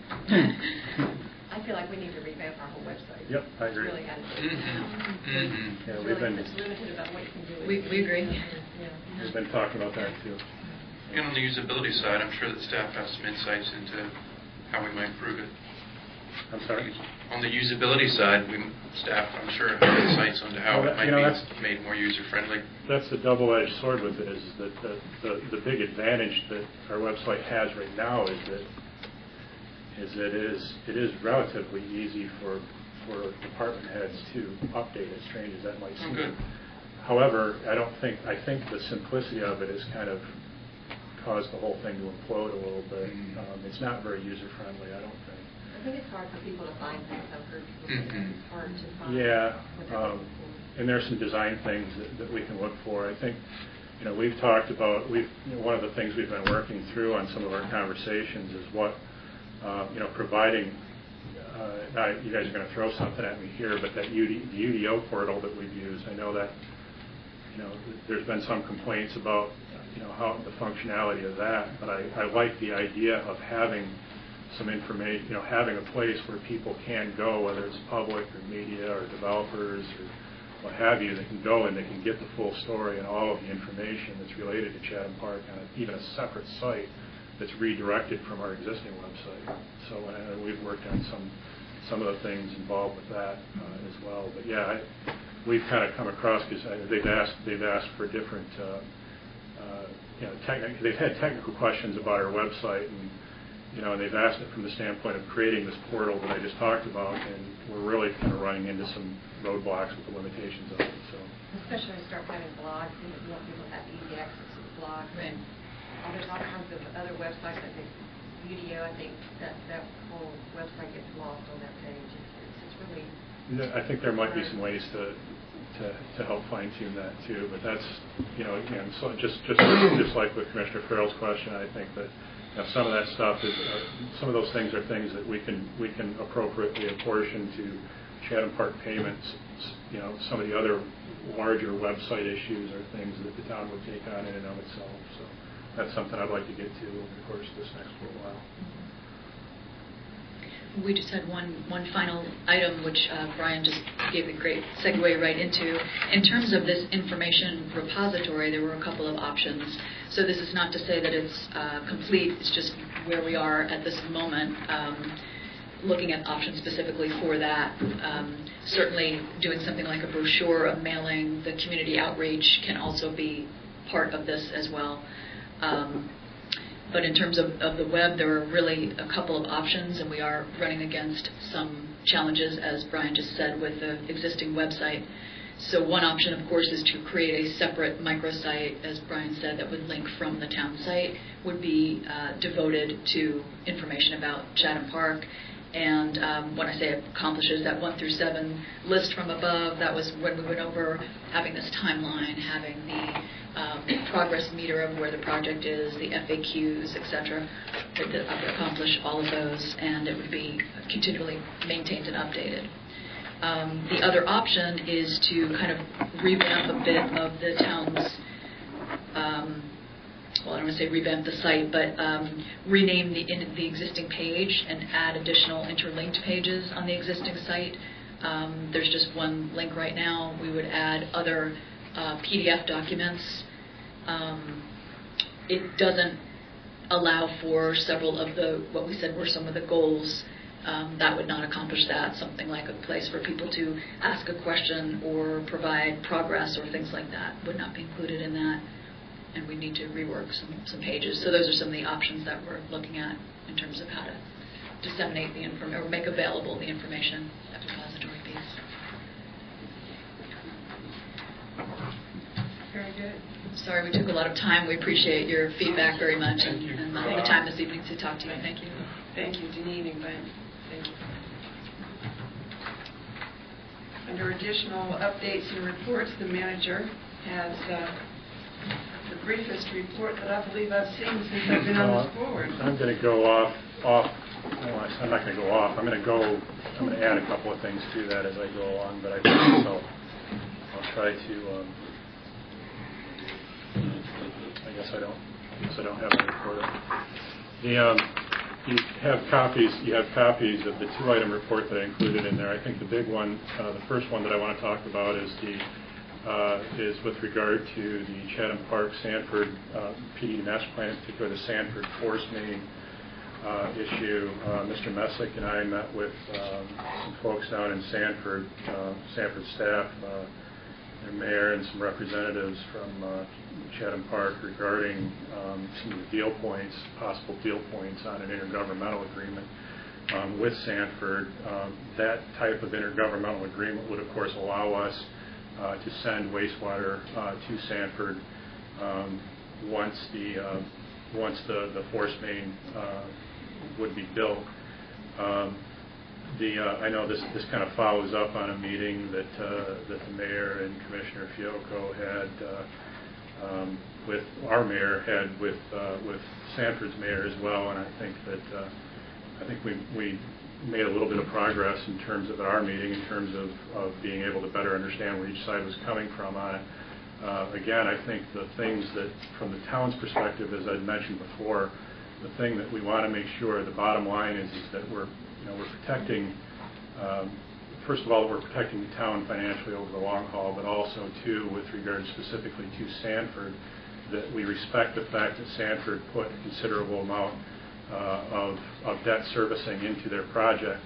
Speaker 7: I feel like we need to revamp our whole website.
Speaker 5: Yep, I agree.
Speaker 7: It's really got to be.
Speaker 5: Yeah,
Speaker 7: It's
Speaker 5: we've been-
Speaker 7: it's limited about what you can do. with
Speaker 10: We
Speaker 7: it.
Speaker 10: agree.
Speaker 7: Yeah.
Speaker 5: We've been talking about that too.
Speaker 8: And on the usability side, I'm sure that staff has some insights into how we might improve it.
Speaker 5: I'm sorry?
Speaker 8: On the usability side, staff, I'm sure, have insights onto how
Speaker 5: Well,
Speaker 8: it might
Speaker 5: you know,
Speaker 8: be
Speaker 5: that's-
Speaker 8: made more user-friendly.
Speaker 5: That's the double-edged sword with it, is that the big advantage that our website has right now is that it is relatively easy for department heads to update, as strange as that might seem.
Speaker 8: Good.
Speaker 5: However, I think the simplicity of it has kind of caused the whole thing to implode a little bit. It's not very user-friendly, I don't think.
Speaker 7: I think it's hard for people to find things. I've heard people say it's hard to find.
Speaker 5: Yeah,
Speaker 7: what they're looking for.
Speaker 5: and there's some design things that we can look for. I think, we've talked about, one of the things we've been working through on some of our conversations is what, providing, you guys are going to throw something at me here, but that the UDO portal that we've used, I know that, there's been some complaints about, how the functionality of that, but I like the idea of having some information, having a place where people can go, whether it's public or media or developers or what have you, they can go and they can get the full story and all of the information that's related to Chatham Park on even a separate site that's redirected from our existing website. So we've worked on some of the things involved with that as well. But yeah, we've kind of come across, because they've asked for different, they've had technical questions about our website, and they've asked it from the standpoint of creating this portal that I just talked about, and we're really kind of running into some roadblocks with the limitations of it. So,
Speaker 7: especially when you start having blogs, you want people to have easy access to the blog.
Speaker 10: Right.
Speaker 7: There's all kinds of other websites. I think UDO, I think that whole website gets lost on that page. It's really.
Speaker 5: I think there might be some ways to help fine-tune that too, but that's, again, so just like with Commissioner Farrell's question, I think that some of that stuff is, some of those things are things that we can appropriately apportion to Chatham Park payments. Some of the other larger website issues are things that the town would take on in and of itself. So that's something I'd like to get to over the course of this next little while.
Speaker 10: We just had one final item, which Brian just gave a great segue right into. In terms of this information repository, there were a couple of options. So this is not to say that it's complete, it's just where we are at this moment, looking at options specifically for that. Certainly doing something like a brochure, a mailing, the community outreach can also be part of this as well. But in terms of the web, there are really a couple of options, and we are running against some challenges, as Brian just said, with the existing website. So one option, of course, is to create a separate microsite, as Brian said, that would link from the town site, would be devoted to information about Chatham Park. And when I say it accomplishes that 1 through 7 list from above, that was when we went over having this timeline, having the progress meter of where the project is, the FAQs, etc. That would accomplish all of those, and it would be continually maintained and updated. The other option is to kind of revamp a bit of the town's, well, I don't want to say revamp the site, but rename the existing page and add additional interlinked pages on the existing site. There's just one link right now. We would add other PDF documents. It doesn't allow for several of what we said were some of the goals. That would not accomplish that. Something like a place for people to ask a question or provide progress or things like that would not be included in that. And we need to rework some pages. So those are some of the options that we're looking at in terms of how to disseminate the information or make available the information, that repository piece.
Speaker 1: Very good.
Speaker 10: Sorry we took a lot of time. We appreciate your feedback very much and the time this evening to talk to you. Thank you.
Speaker 1: Thank you, Janine and Glenn. Thank you. Under additional updates and reports, the manager has the briefest report that I believe I've seen since I've been on this board.
Speaker 5: I'm going to go off I'm not going to go off. I'm going to add a couple of things to that as I go along, but I think so. I'll try to. I guess I don't have a recorder. You have copies of the 2-item report that I included in there. I think the big one, the first one that I want to talk about is with regard to the Chatham Park Sanford PD master plan, in particular the Sanford force main issue. Mr. Messick and I met with some folks down in Sanford staff, their mayor and some representatives from Chatham Park regarding some of the possible deal points on an intergovernmental agreement with Sanford. That type of intergovernmental agreement would, of course, allow us to send wastewater to Sanford once the force main would be built. I know this kind of follows up on a meeting that the mayor and Commissioner Fiocco had with our mayor, had with Sanford's mayor as well, and I think we made a little bit of progress in terms of our meeting, in terms of being able to better understand where each side was coming from on it. Again, I think the things that, from the town's perspective, as I mentioned before, the thing that we want to make sure, the bottom line is that we're protecting, first of all, we're protecting the town financially over the long haul, but also, too, with regard specifically to Sanford, that we respect the fact that Sanford put a considerable amount of debt servicing into their project.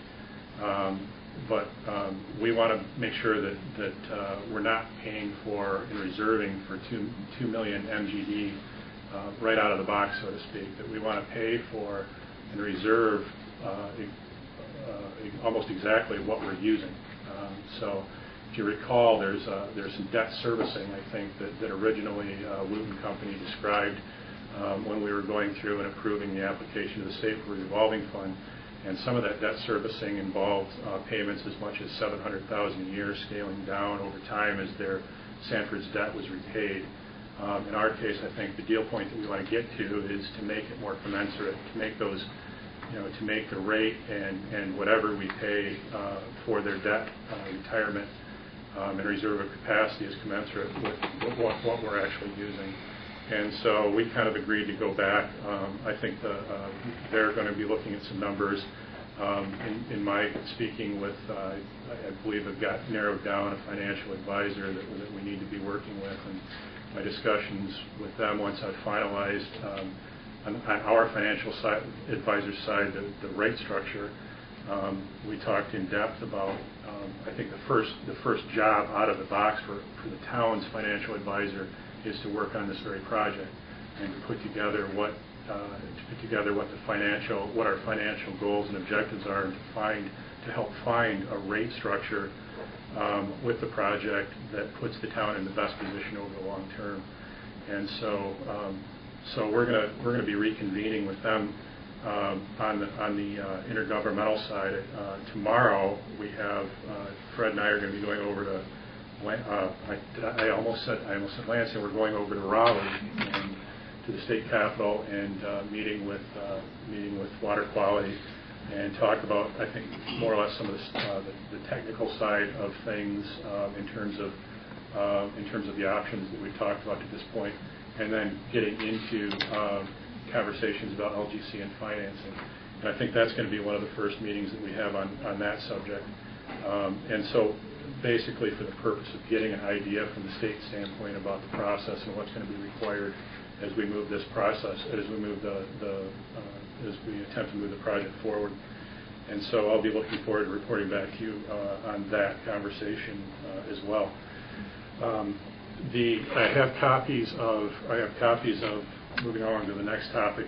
Speaker 5: But we want to make sure that we're not paying for and reserving for 2 million MGD right out of the box, so to speak, that we want to pay for and reserve almost exactly what we're using. So if you recall, there's some debt servicing, I think, that originally Wooten Company described when we were going through and approving the application to the state for a revolving fund. And some of that debt servicing involved payments as much as $700,000 a year, scaling down over time as Sanford's debt was repaid. In our case, I think the deal point that we want to get to is to make it more commensurate, to make those, to make the rate and whatever we pay for their debt retirement and reserve of capacity is commensurate with what we're actually using. And so we kind of agreed to go back. I think they're going to be looking at some numbers. In my speaking with, I believe I've got narrowed down a financial advisor that we need to be working with. And my discussions with them, once I've finalized on our financial advisor's side, the rate structure, we talked in depth about, I think the first job out of the box for the town's financial advisor is to work on this very project and to put together what our financial goals and objectives are, and to help find a rate structure with the project that puts the town in the best position over the long term. And so we're going to be reconvening with them on the intergovernmental side. Tomorrow we have Fred and I are going to be going over to I almost said Lansing. We're going over to Raleigh and to the state capitol and meeting with water quality and talk about, I think, more or less some of the technical side of things in terms of the options that we've talked about to this point, and then getting into conversations about LGC and financing. And I think that's going to be one of the first meetings that we have on that subject. And so basically for the purpose of getting an idea from the state standpoint about the process and what's going to be required as we move this process, as we move as we attempt to move the project forward. And so I'll be looking forward to reporting back to you on that conversation as well. I have copies of, moving on to the next topic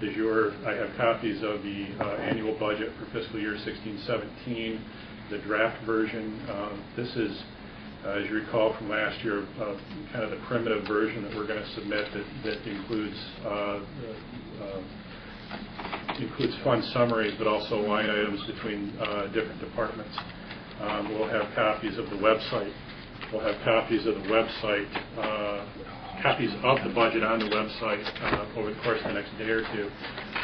Speaker 5: du jour, I have copies of the annual budget for fiscal year 16-17, the draft version. This is, as you recall from last year, kind of the primitive version that we're going to submit that includes fund summaries, but also line items between different departments. We'll have copies of the website We'll have copies of the website, copies of the budget on the website over the course of the next day or two.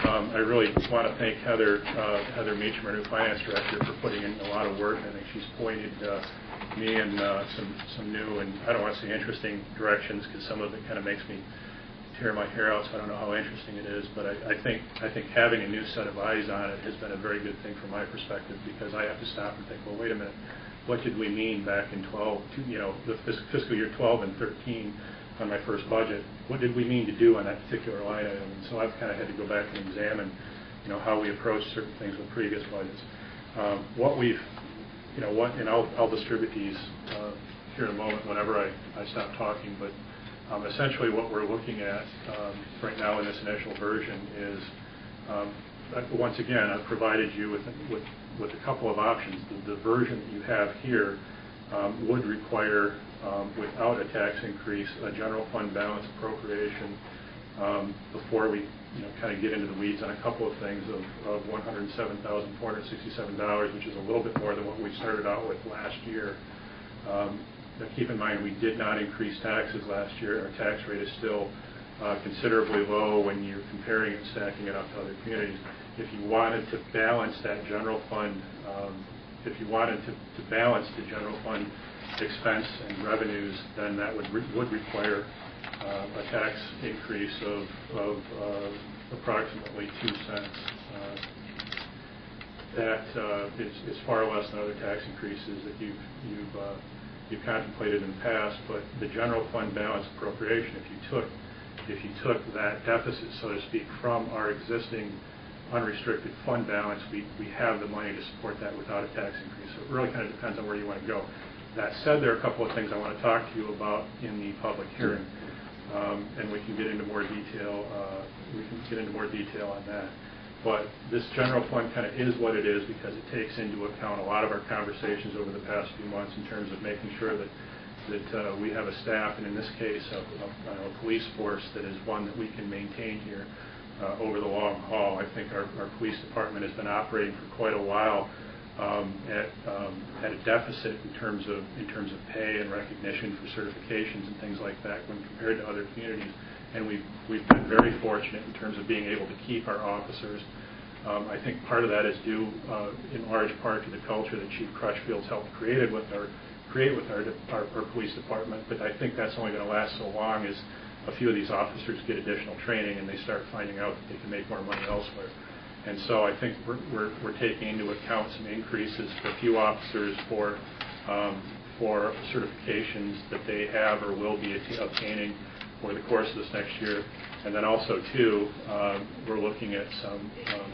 Speaker 5: I really want to thank Heather Meacham, our new finance director, for putting in a lot of work. I think she's pointed me in some new, and I don't want to say interesting directions, because some of it kind of makes me tear my hair out, so I don't know how interesting it is, but I think having a new set of eyes on it has been a very good thing from my perspective, because I have to stop and think, well, wait a minute, what did we mean back in the fiscal year 12 and 13 on my first budget? What did we mean to do on that particular line item? And so I've kind of had to go back and examine, how we approach certain things with previous budgets. And I'll distribute these here in a moment whenever I stop talking, but essentially what we're looking at right now in this initial version is, once again, I've provided you with a couple of options. The version that you have here would require, without a tax increase, a general fund balance appropriation before we kind of get into the weeds on a couple of things of $107,467, which is a little bit more than what we started out with last year. But keep in mind, we did not increase taxes last year. Our tax rate is still considerably low when you're comparing and stacking it up to other communities. If you wanted to balance that general fund, if you wanted to balance the general fund expense and revenues, then that would require a tax increase of approximately 2 cents. That is far less than other tax increases that you've contemplated in the past. But the general fund balance appropriation, if you took that deficit, so to speak, from our existing unrestricted fund balance, we have the money to support that without a tax increase. So it really kind of depends on where you want to go. That said, there are a couple of things I want to talk to you about in the public hearing, and we can get into more detail. On that. But this general fund kind of is what it is because it takes into account a lot of our conversations over the past few months in terms of making sure that we have a staff, and in this case, a police force that is one that we can maintain here over the long haul. I think our police department has been operating for quite a while at a deficit in terms of pay and recognition for certifications and things like that when compared to other communities. And we've been very fortunate in terms of being able to keep our officers. I think part of that is due in large part to the culture that Chief Crutchfield's helped create with our police department. But I think that's only going to last so long as a few of these officers get additional training and they start finding out that they can make more money elsewhere. And so I think we're taking into account some increases for a few officers for certifications that they have or will be obtaining over the course of this next year. And then also, too, we're looking at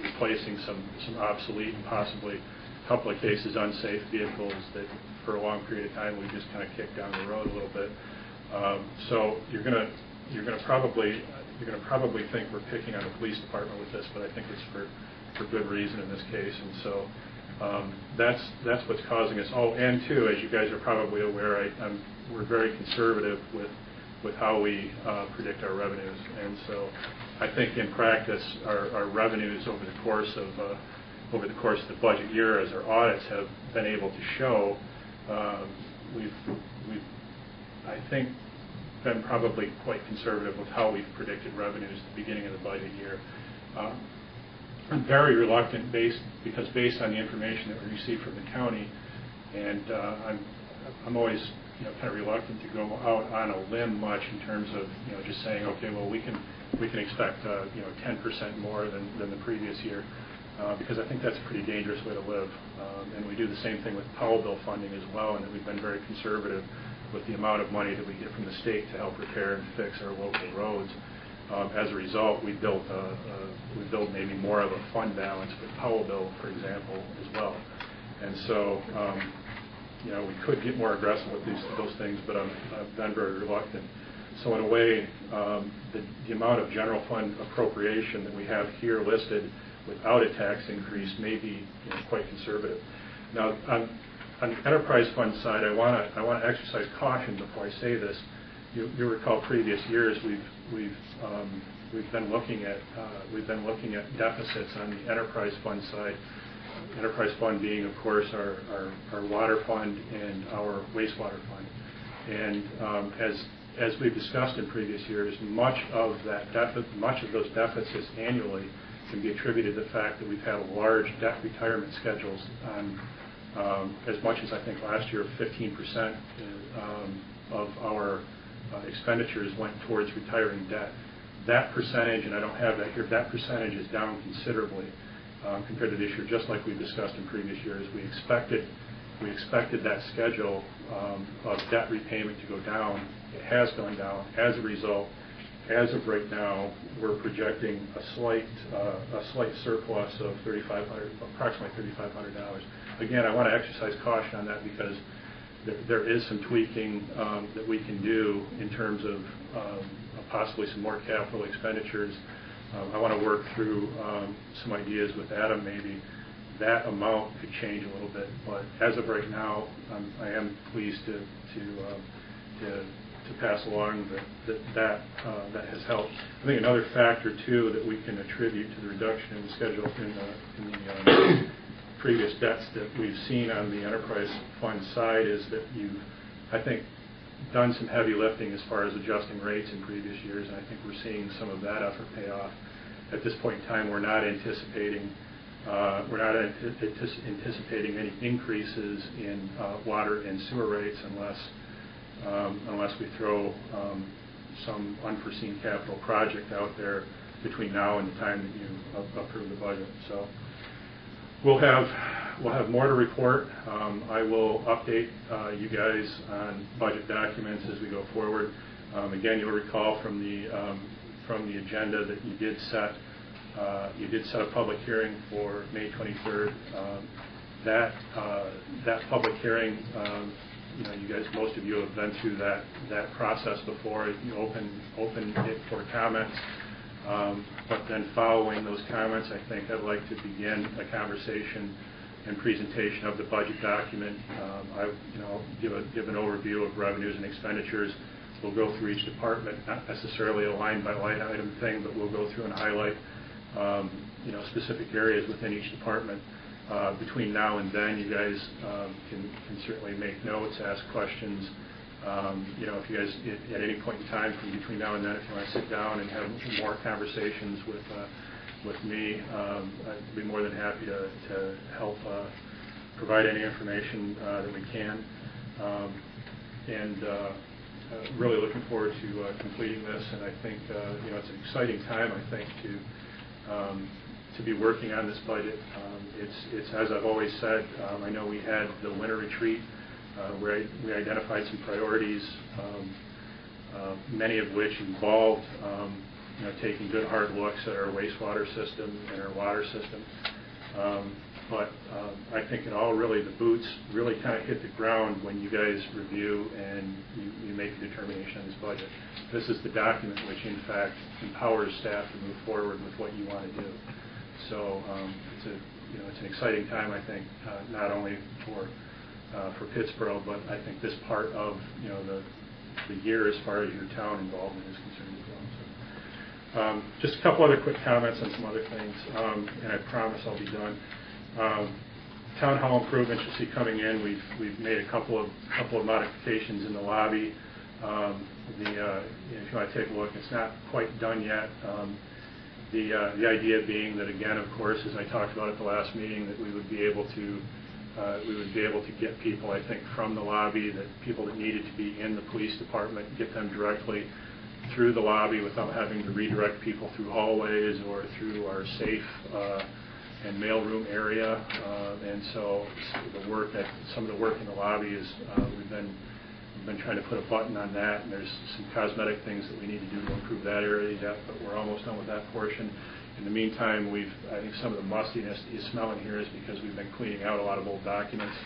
Speaker 5: replacing some obsolete and possibly a couple of cases unsafe vehicles that for a long period of time we just kind of kicked down the road a little bit. So you're going to probably think we're picking on the police department with this, but I think it's for good reason in this case. And so that's what's causing us. Oh, and too, as you guys are probably aware, we're very conservative with how we predict our revenues. And so I think in practice our revenues over the course of the budget year, as our audits have been able to show, we've I think been probably quite conservative with how we've predicted revenues at the beginning of the budget year. I'm very reluctant because based on the information that we receive from the county, and I'm always kind of reluctant to go out on a limb much in terms of just saying, okay, well we can expect 10% more than the previous year, because I think that's a pretty dangerous way to live. And we do the same thing with Powell bill funding as well, and that we've been very conservative with the amount of money that we get from the state to help repair and fix our local roads. As a result, we built maybe more of a fund balance with Powell bill, for example, as well. And so we could get more aggressive with those things, but I've been very reluctant. So in a way, the amount of general fund appropriation that we have here listed without a tax increase may be quite conservative. Now, on the enterprise fund side, I want to exercise caution before I say this. You recall previous years we've been looking at deficits on the enterprise fund side. Enterprise fund being, of course, our water fund and our wastewater fund. And as we've discussed in previous years, much of those deficits annually can be attributed to the fact that we've had large debt retirement schedules on as much as I think last year 15% of our expenditures went towards retiring debt. That percentage, and I don't have that here, that percentage is down considerably compared to this year, just like we've discussed in previous years. We expected that schedule of debt repayment to go down. It has gone down. As a result, as of right now, we're projecting a slight surplus of approximately $3,500. Again, I want to exercise caution on that because there is some tweaking that we can do in terms of possibly some more capital expenditures. I want to work through some ideas with Adam. Maybe that amount could change a little bit, but as of right now, I am pleased to pass along that has helped. I think another factor too that we can attribute to the reduction in the schedule in the previous debts that we've seen on the enterprise fund side is that you've, I think, done some heavy lifting as far as adjusting rates in previous years, and I think we're seeing some of that effort pay off. At this point in time, we're not anticipating any increases in water and sewer rates unless we throw some unforeseen capital project out there between now and the time that you approve the budget. So we'll have more to report. I will update you guys on budget documents as we go forward. Again, you'll recall from the agenda that you did set a public hearing for May 23rd. That public hearing, you guys, most of you have been through that process before. You open it for comments. But then following those comments, I think I'd like to begin a conversation and presentation of the budget document. I'll give an overview of revenues and expenditures. We'll go through each department, not necessarily a line by line item thing, but we'll go through and highlight specific areas within each department. Between now and then, you guys can certainly make notes, ask questions. If you guys, at any point in time from between now and then, if you want to sit down and have more conversations with me, I'd be more than happy to help provide any information that we can. Really looking forward to completing this, and I think it's an exciting time, I think, to be working on this budget. It's as I've always said, I know we had the winter retreat where we identified some priorities, many of which involved taking good hard looks at our wastewater system and our water system. But I think in all, really, the boots really kind of hit the ground when you guys review and you make a determination on this budget. This is the document which, in fact, empowers staff to move forward with what you want to do. So it's an exciting time, I think, not only for Pittsboro, but I think this part of the year as far as your town involvement is concerned as well. So, just a couple other quick comments on some other things, and I promise I'll be done. Town hall improvements you'll see coming in. We've made a couple of modifications in the lobby. If you want to take a look, it's not quite done yet. The idea being that, again, of course, as I talked about at the last meeting, that we would be able to get people, I think, from the lobby, that people that needed to be in the police department, get them directly through the lobby without having to redirect people through hallways or through our safe and mailroom area. And so some of the work in the lobby is we've been trying to put a button on that, and there's some cosmetic things that we need to do to improve that area yet, but we're almost done with that portion. In the meantime, I think some of the mustiness that you smell in here is because we've been cleaning out a lot of old documents,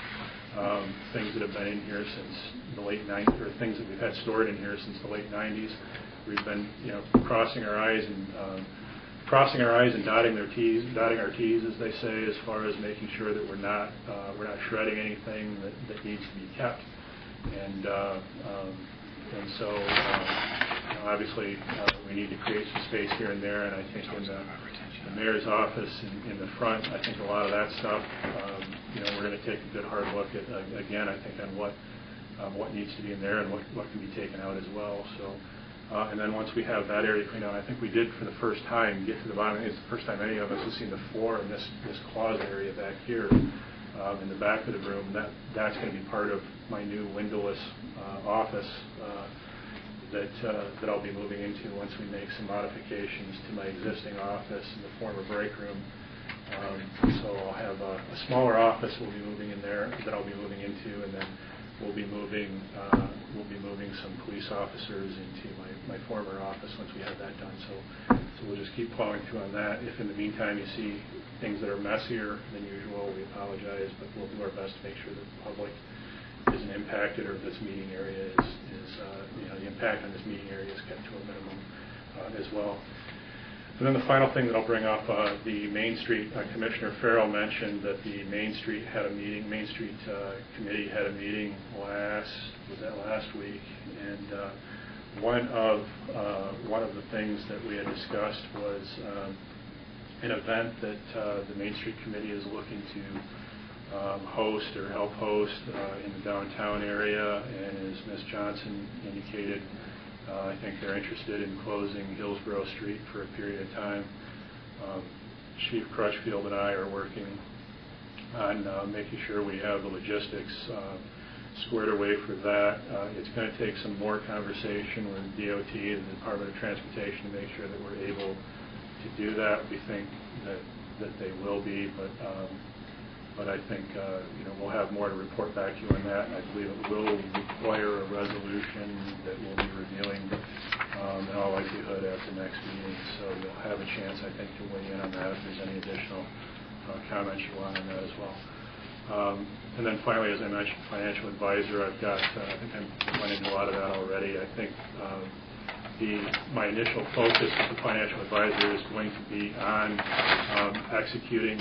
Speaker 5: things that have been in here since the late 90s, or things that we've had stored in here since the late 90s. We've been, crossing our I's and dotting our T's, as they say, as far as making sure that we're not shredding anything that needs to be kept. And so obviously we need to create some space here and there, and I think in the mayor's office in the front, I think a lot of that stuff, we're going to take a good hard look at, again, I think on what what needs to be in there and what can be taken out as well. So, and then once we have that area cleaned out, I think we did for the first time get to the bottom. It's the first time any of us have seen the floor in this closet area back here in the back of the room. That's going to be part of my new windowless office that I'll be moving into once we make some modifications to my existing office in the former break room. So I'll have a smaller office we'll be moving in there that I'll be moving into, and then we'll be moving some police officers into my former office once we have that done. So we'll just keep plowing through on that. If in the meantime you see things that are messier than usual, we apologize, but we'll do our best to make sure that the public isn't impacted, or this meeting area is the impact on this meeting area is kept to a minimum as well. And then the final thing that I'll bring up, the Main Street, Commissioner Farrell mentioned that the Main Street Committee had a meeting last week, and one of the things that we had discussed was an event that the Main Street Committee is looking to host or help host in the downtown area, and as Ms. Johnson indicated, I think they're interested in closing Hillsborough Street for a period of time. Chief Crutchfield and I are working on making sure we have the logistics squared away for that. It's going to take some more conversation with DOT and the Department of Transportation to make sure that we're able to do that. We think that they will be, but I think we'll have more to report back to you on that. I believe it will require a resolution that we'll be reviewing in all likelihood at the next meeting. So you'll have a chance, I think, to weigh in on that if there's any additional comments you want on that as well. And then finally, as I mentioned, financial advisor, I've got, I think I went into a lot of that already. I think my initial focus as a financial advisor is going to be on executing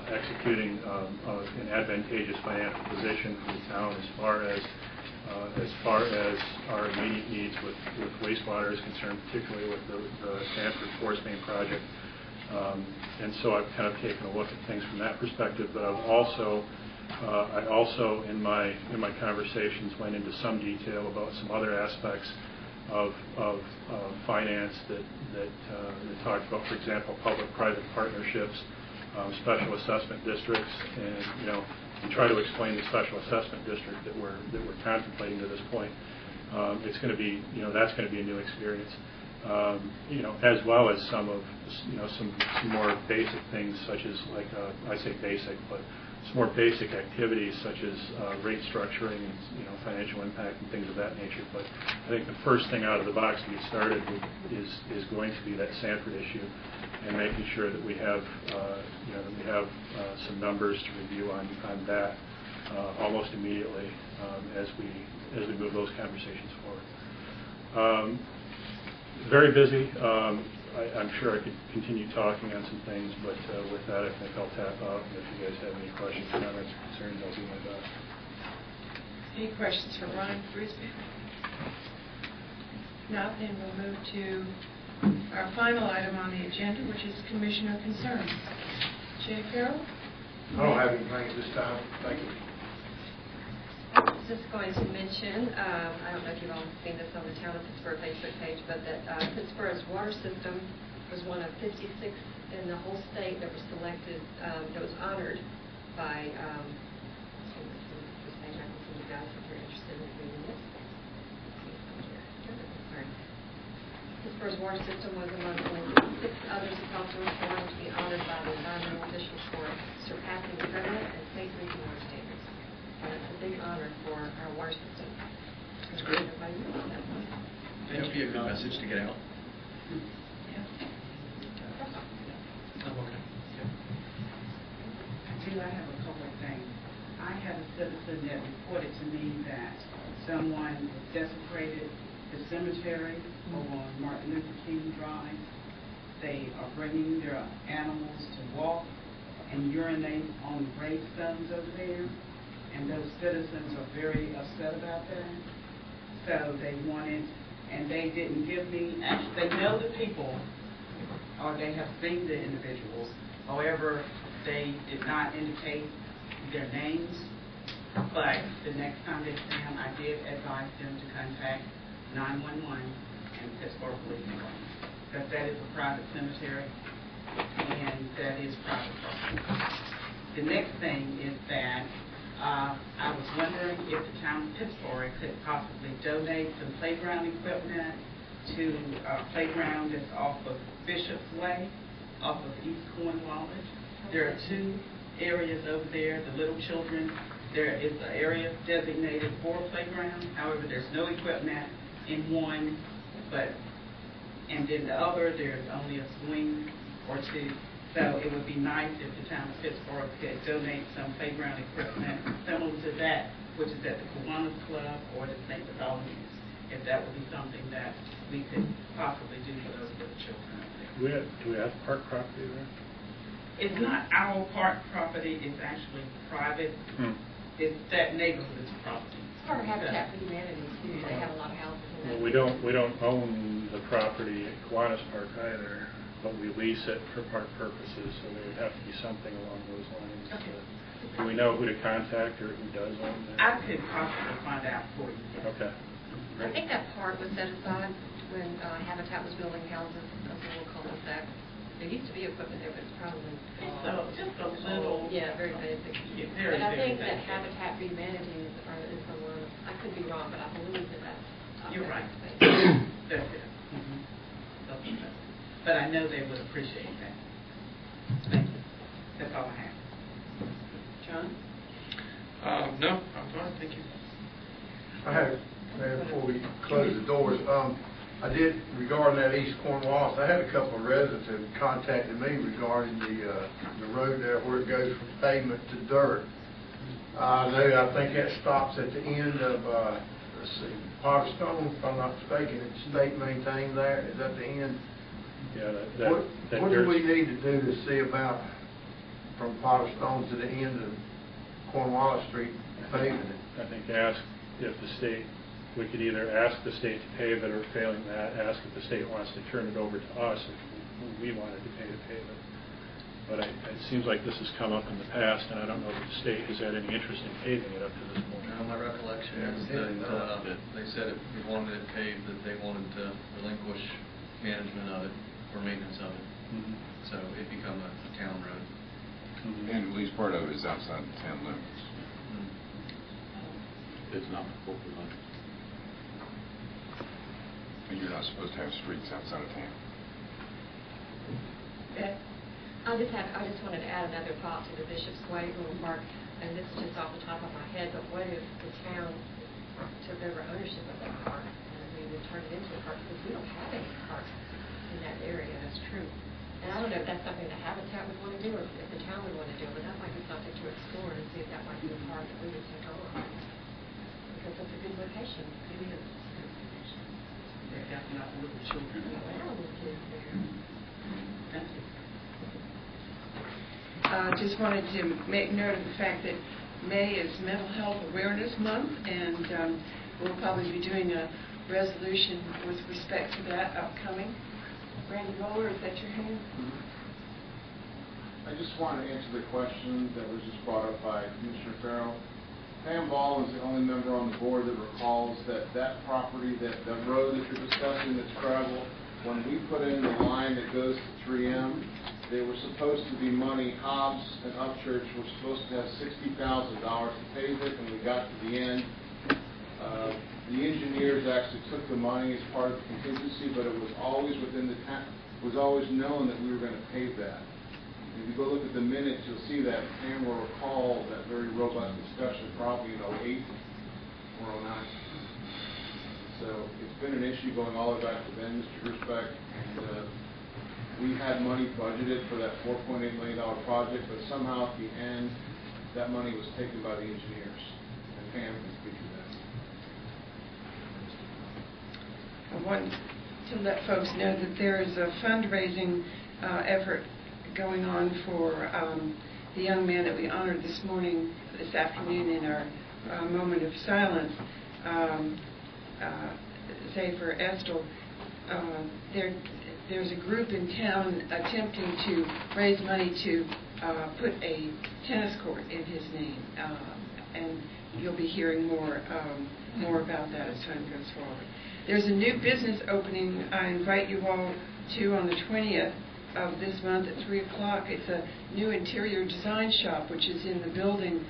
Speaker 5: an advantageous financial position for the town as far as our immediate needs with wastewater is concerned, particularly with the Sanford Force Main project. And so I've kind of taken a look at things from that perspective, but I also in my conversations went into some detail about some other aspects of finance that talked about, for example, public-private partnerships, special assessment districts, and try to explain the special assessment district that we're contemplating to this point. It's going to be, that's going to be a new experience, as well as some more basic things, such as I say basic, but some more basic activities such as rate structuring and financial impact and things of that nature. But I think the first thing out of the box to get started is going to be that Sanford issue, and making sure that we have some numbers to review on that almost immediately as we move those conversations forward. Very busy. I'm sure I could continue talking on some things, but with that, I think I'll tap out. And if you guys have any questions, comments, or concerns, I'll do my best.
Speaker 1: Any questions for Brian Frisbee? No, then we'll move to our final item on the agenda, which is Commissioner concerns. Jay Farrell?
Speaker 2: I don't have anything at this time. Thank you.
Speaker 7: I was just going to mention, I don't know if you've all seen this on the Town of Pittsburgh Facebook page, but that Pittsburgh's water system was one of 56 in the whole state that was selected, that was honored by, this page, I can see you guys if you're interested in reading this. Sorry. Pittsburgh's water system was among only 6 others across the reform to be honored by the environmental officials for surpassing permanent and safe drinking water standards. And it's a big honor for our water system.
Speaker 8: That's great. That would be a good message to get out.
Speaker 7: Yeah.
Speaker 8: Oh, okay.
Speaker 11: I have a couple of things. I have a citizen that reported to me that someone desecrated the cemetery over on Martin Luther King Drive. They are bringing their animals to walk and urinate on the gravestones over there. And those citizens are very upset about that. So they wanted, and they didn't give me, actually, they know the people, or they have seen the individuals. However, they did not indicate their names. But the next time they see him, I did advise them to contact 911 and Pittsburgh Police Department, because that is a private cemetery, and that is private property. The next thing is that I was wondering if the town of Pittsburgh could possibly donate some playground equipment to a playground that's off of Bishop's Way, off of East Cornwallis. There are 2 areas over there, the little children. There is an area designated for a playground. However, there's no equipment in one, and then the other, there's only a swing or 2. So it would be nice if the town of Pittsburgh could donate some playground equipment similar to that, which is at the Kiwanis Club or the St. Bartholomew's, if that would be something that we could possibly do for those little children up there.
Speaker 5: Do we have park property there?
Speaker 11: It's not our park property, it's actually private. It's that neighborhood's property.
Speaker 7: Or Habitat for Humanity, too. They have a lot of houses in that.
Speaker 5: Well, we don't own the property at Kiwanis Park either, but we lease it for park purposes, so there would have to be something along those lines.
Speaker 11: Okay.
Speaker 5: Do we know who to contact or who does own that?
Speaker 11: I could possibly find out for you.
Speaker 5: Okay.
Speaker 7: I think that part was set aside when Habitat was building houses, those little cul-de-sacs. There used to be equipment there, but it's probably
Speaker 11: So just a little.
Speaker 7: Yeah, very basic.
Speaker 11: Yeah, very,
Speaker 7: But I think
Speaker 11: very
Speaker 7: that
Speaker 11: basic.
Speaker 7: Habitat for Humanity is someone, I could be wrong, but I believe that that's.
Speaker 11: You're right.
Speaker 7: space.
Speaker 11: That's it. But I know they would appreciate that. Thank you. That's all I have. John?
Speaker 8: No, I'm fine, thank you.
Speaker 2: I have, before we close the doors, I did, regarding that East Cornwallis, I had a couple of residents that contacted me regarding the road there where it goes from pavement to dirt. I think that stops at the end of, let's see, Potter Stone, if I'm not mistaken. It's state maintained there. Is that the end?
Speaker 5: Yeah,
Speaker 2: What do we need to do to see about from Potter Stone to the end of Cornwallis Street paving it?
Speaker 5: I think ask if the state, we could either ask the state to pave it, or failing that, ask if the state wants to turn it over to us if we wanted to pay to pave it. But it seems like this has come up in the past, and I don't know if the state has had any interest in paving it up to this point.
Speaker 4: My recollection is that they said if we wanted it paved, that they wanted to relinquish management of it or maintenance of it. So it become a town road.
Speaker 3: And at least part of it is outside the town limits. It's not corporate limits. And you're not supposed to have streets outside of town.
Speaker 7: I just wanted to add another thought to the Bishop's Way little park, and this is just off the top of my head, but what if the town took over ownership of that park and we would turn it into a park, because we don't have any parks in that area, that's true. And I don't know if that's something that Habitat would want to do, or if the town would want to do, but that might be something to explore and see if that might be a park that we would take on. Because it's a good location. It is.
Speaker 11: They're definitely not the little children.
Speaker 7: Well, the kids there.
Speaker 11: Thank you.
Speaker 1: Just wanted to make note of the fact that May is Mental Health Awareness Month, and we'll probably be doing a resolution with respect to that upcoming. Randy Roller, is that your hand?
Speaker 12: I just want to answer the question that was just brought up by Commissioner Farrell. Pam Ball is the only member on the board that recalls that property, that road that you're discussing that's gravel, when we put in the line that goes to 3M, they were supposed to be money. Hobbs and Upchurch were supposed to have $60,000 to pave it, and we got to the end. The engineers actually took the money as part of the contingency, but it was always within the was always known that we were going to pave that. If you go look at the minutes, you'll see that Pam will recall that very robust discussion probably in 08 or 09. So it's been an issue going all the way back to then, Mr. Gersbeck, and we had money budgeted for that $4.8 million project, but somehow at the end, that money was taken by the engineers, and Pam can speak to that.
Speaker 1: I want to let folks know that there is a fundraising effort going on for the young man that we honored this afternoon in our moment of silence, Zephyr Estel. There's a group in town attempting to raise money to put a tennis court in his name. And you'll be hearing more about that as time goes forward. There's a new business opening I invite you all to on the 20th of this month at 3 o'clock. It's a new interior design shop, which is in the building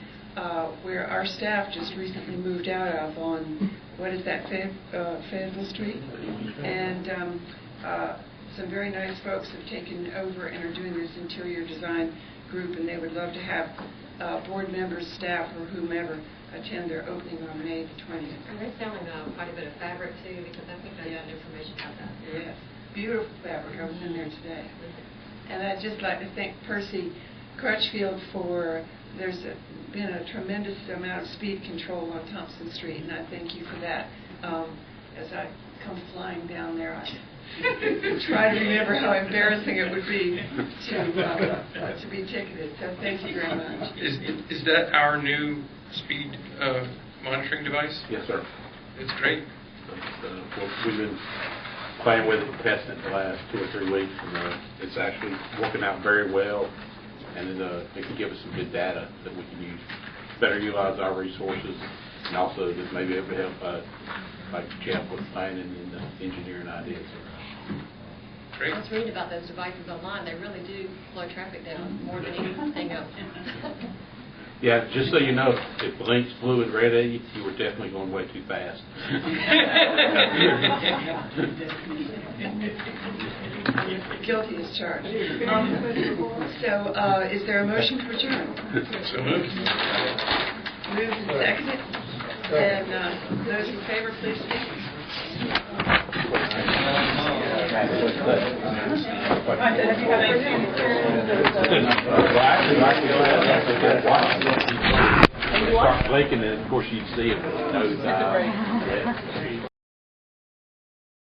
Speaker 1: where our staff just recently moved out of on, what is that, Fayetteville Street? And some very nice folks have taken over and are doing this interior design group, and they would love to have board members, staff, or whomever attend their opening on May the 20th.
Speaker 7: And they're selling quite a bit of fabric too, because I think I got information about that.
Speaker 1: Yes, beautiful fabric. I was in there today. And I'd just like to thank Percy Crutchfield for, been a tremendous amount of speed control on Thompson Street, and I thank you for that. As I come flying down there, I try to remember how embarrassing it would be to be ticketed. So thank you very much.
Speaker 8: Is that our new speed monitoring device?
Speaker 3: Yes, sir.
Speaker 8: It's great.
Speaker 3: We've been playing with it, testing it the last 2 or 3 weeks, and it's actually working out very well, and it can give us some good data that we can use, better utilize our resources, and also just maybe able to help, like Jeff with planning and engineering ideas.
Speaker 8: Great.
Speaker 7: I was reading about those devices online. They really do slow traffic down more than anything else.
Speaker 3: Yeah, just so you know, if blinks blue and red at you, you were definitely going way too fast.
Speaker 1: Guilty as charged. So is there a motion to adjourn?
Speaker 6: So moved.
Speaker 1: Moved and seconded. And those in favor, please
Speaker 3: Start blinking, and of course you'd see it.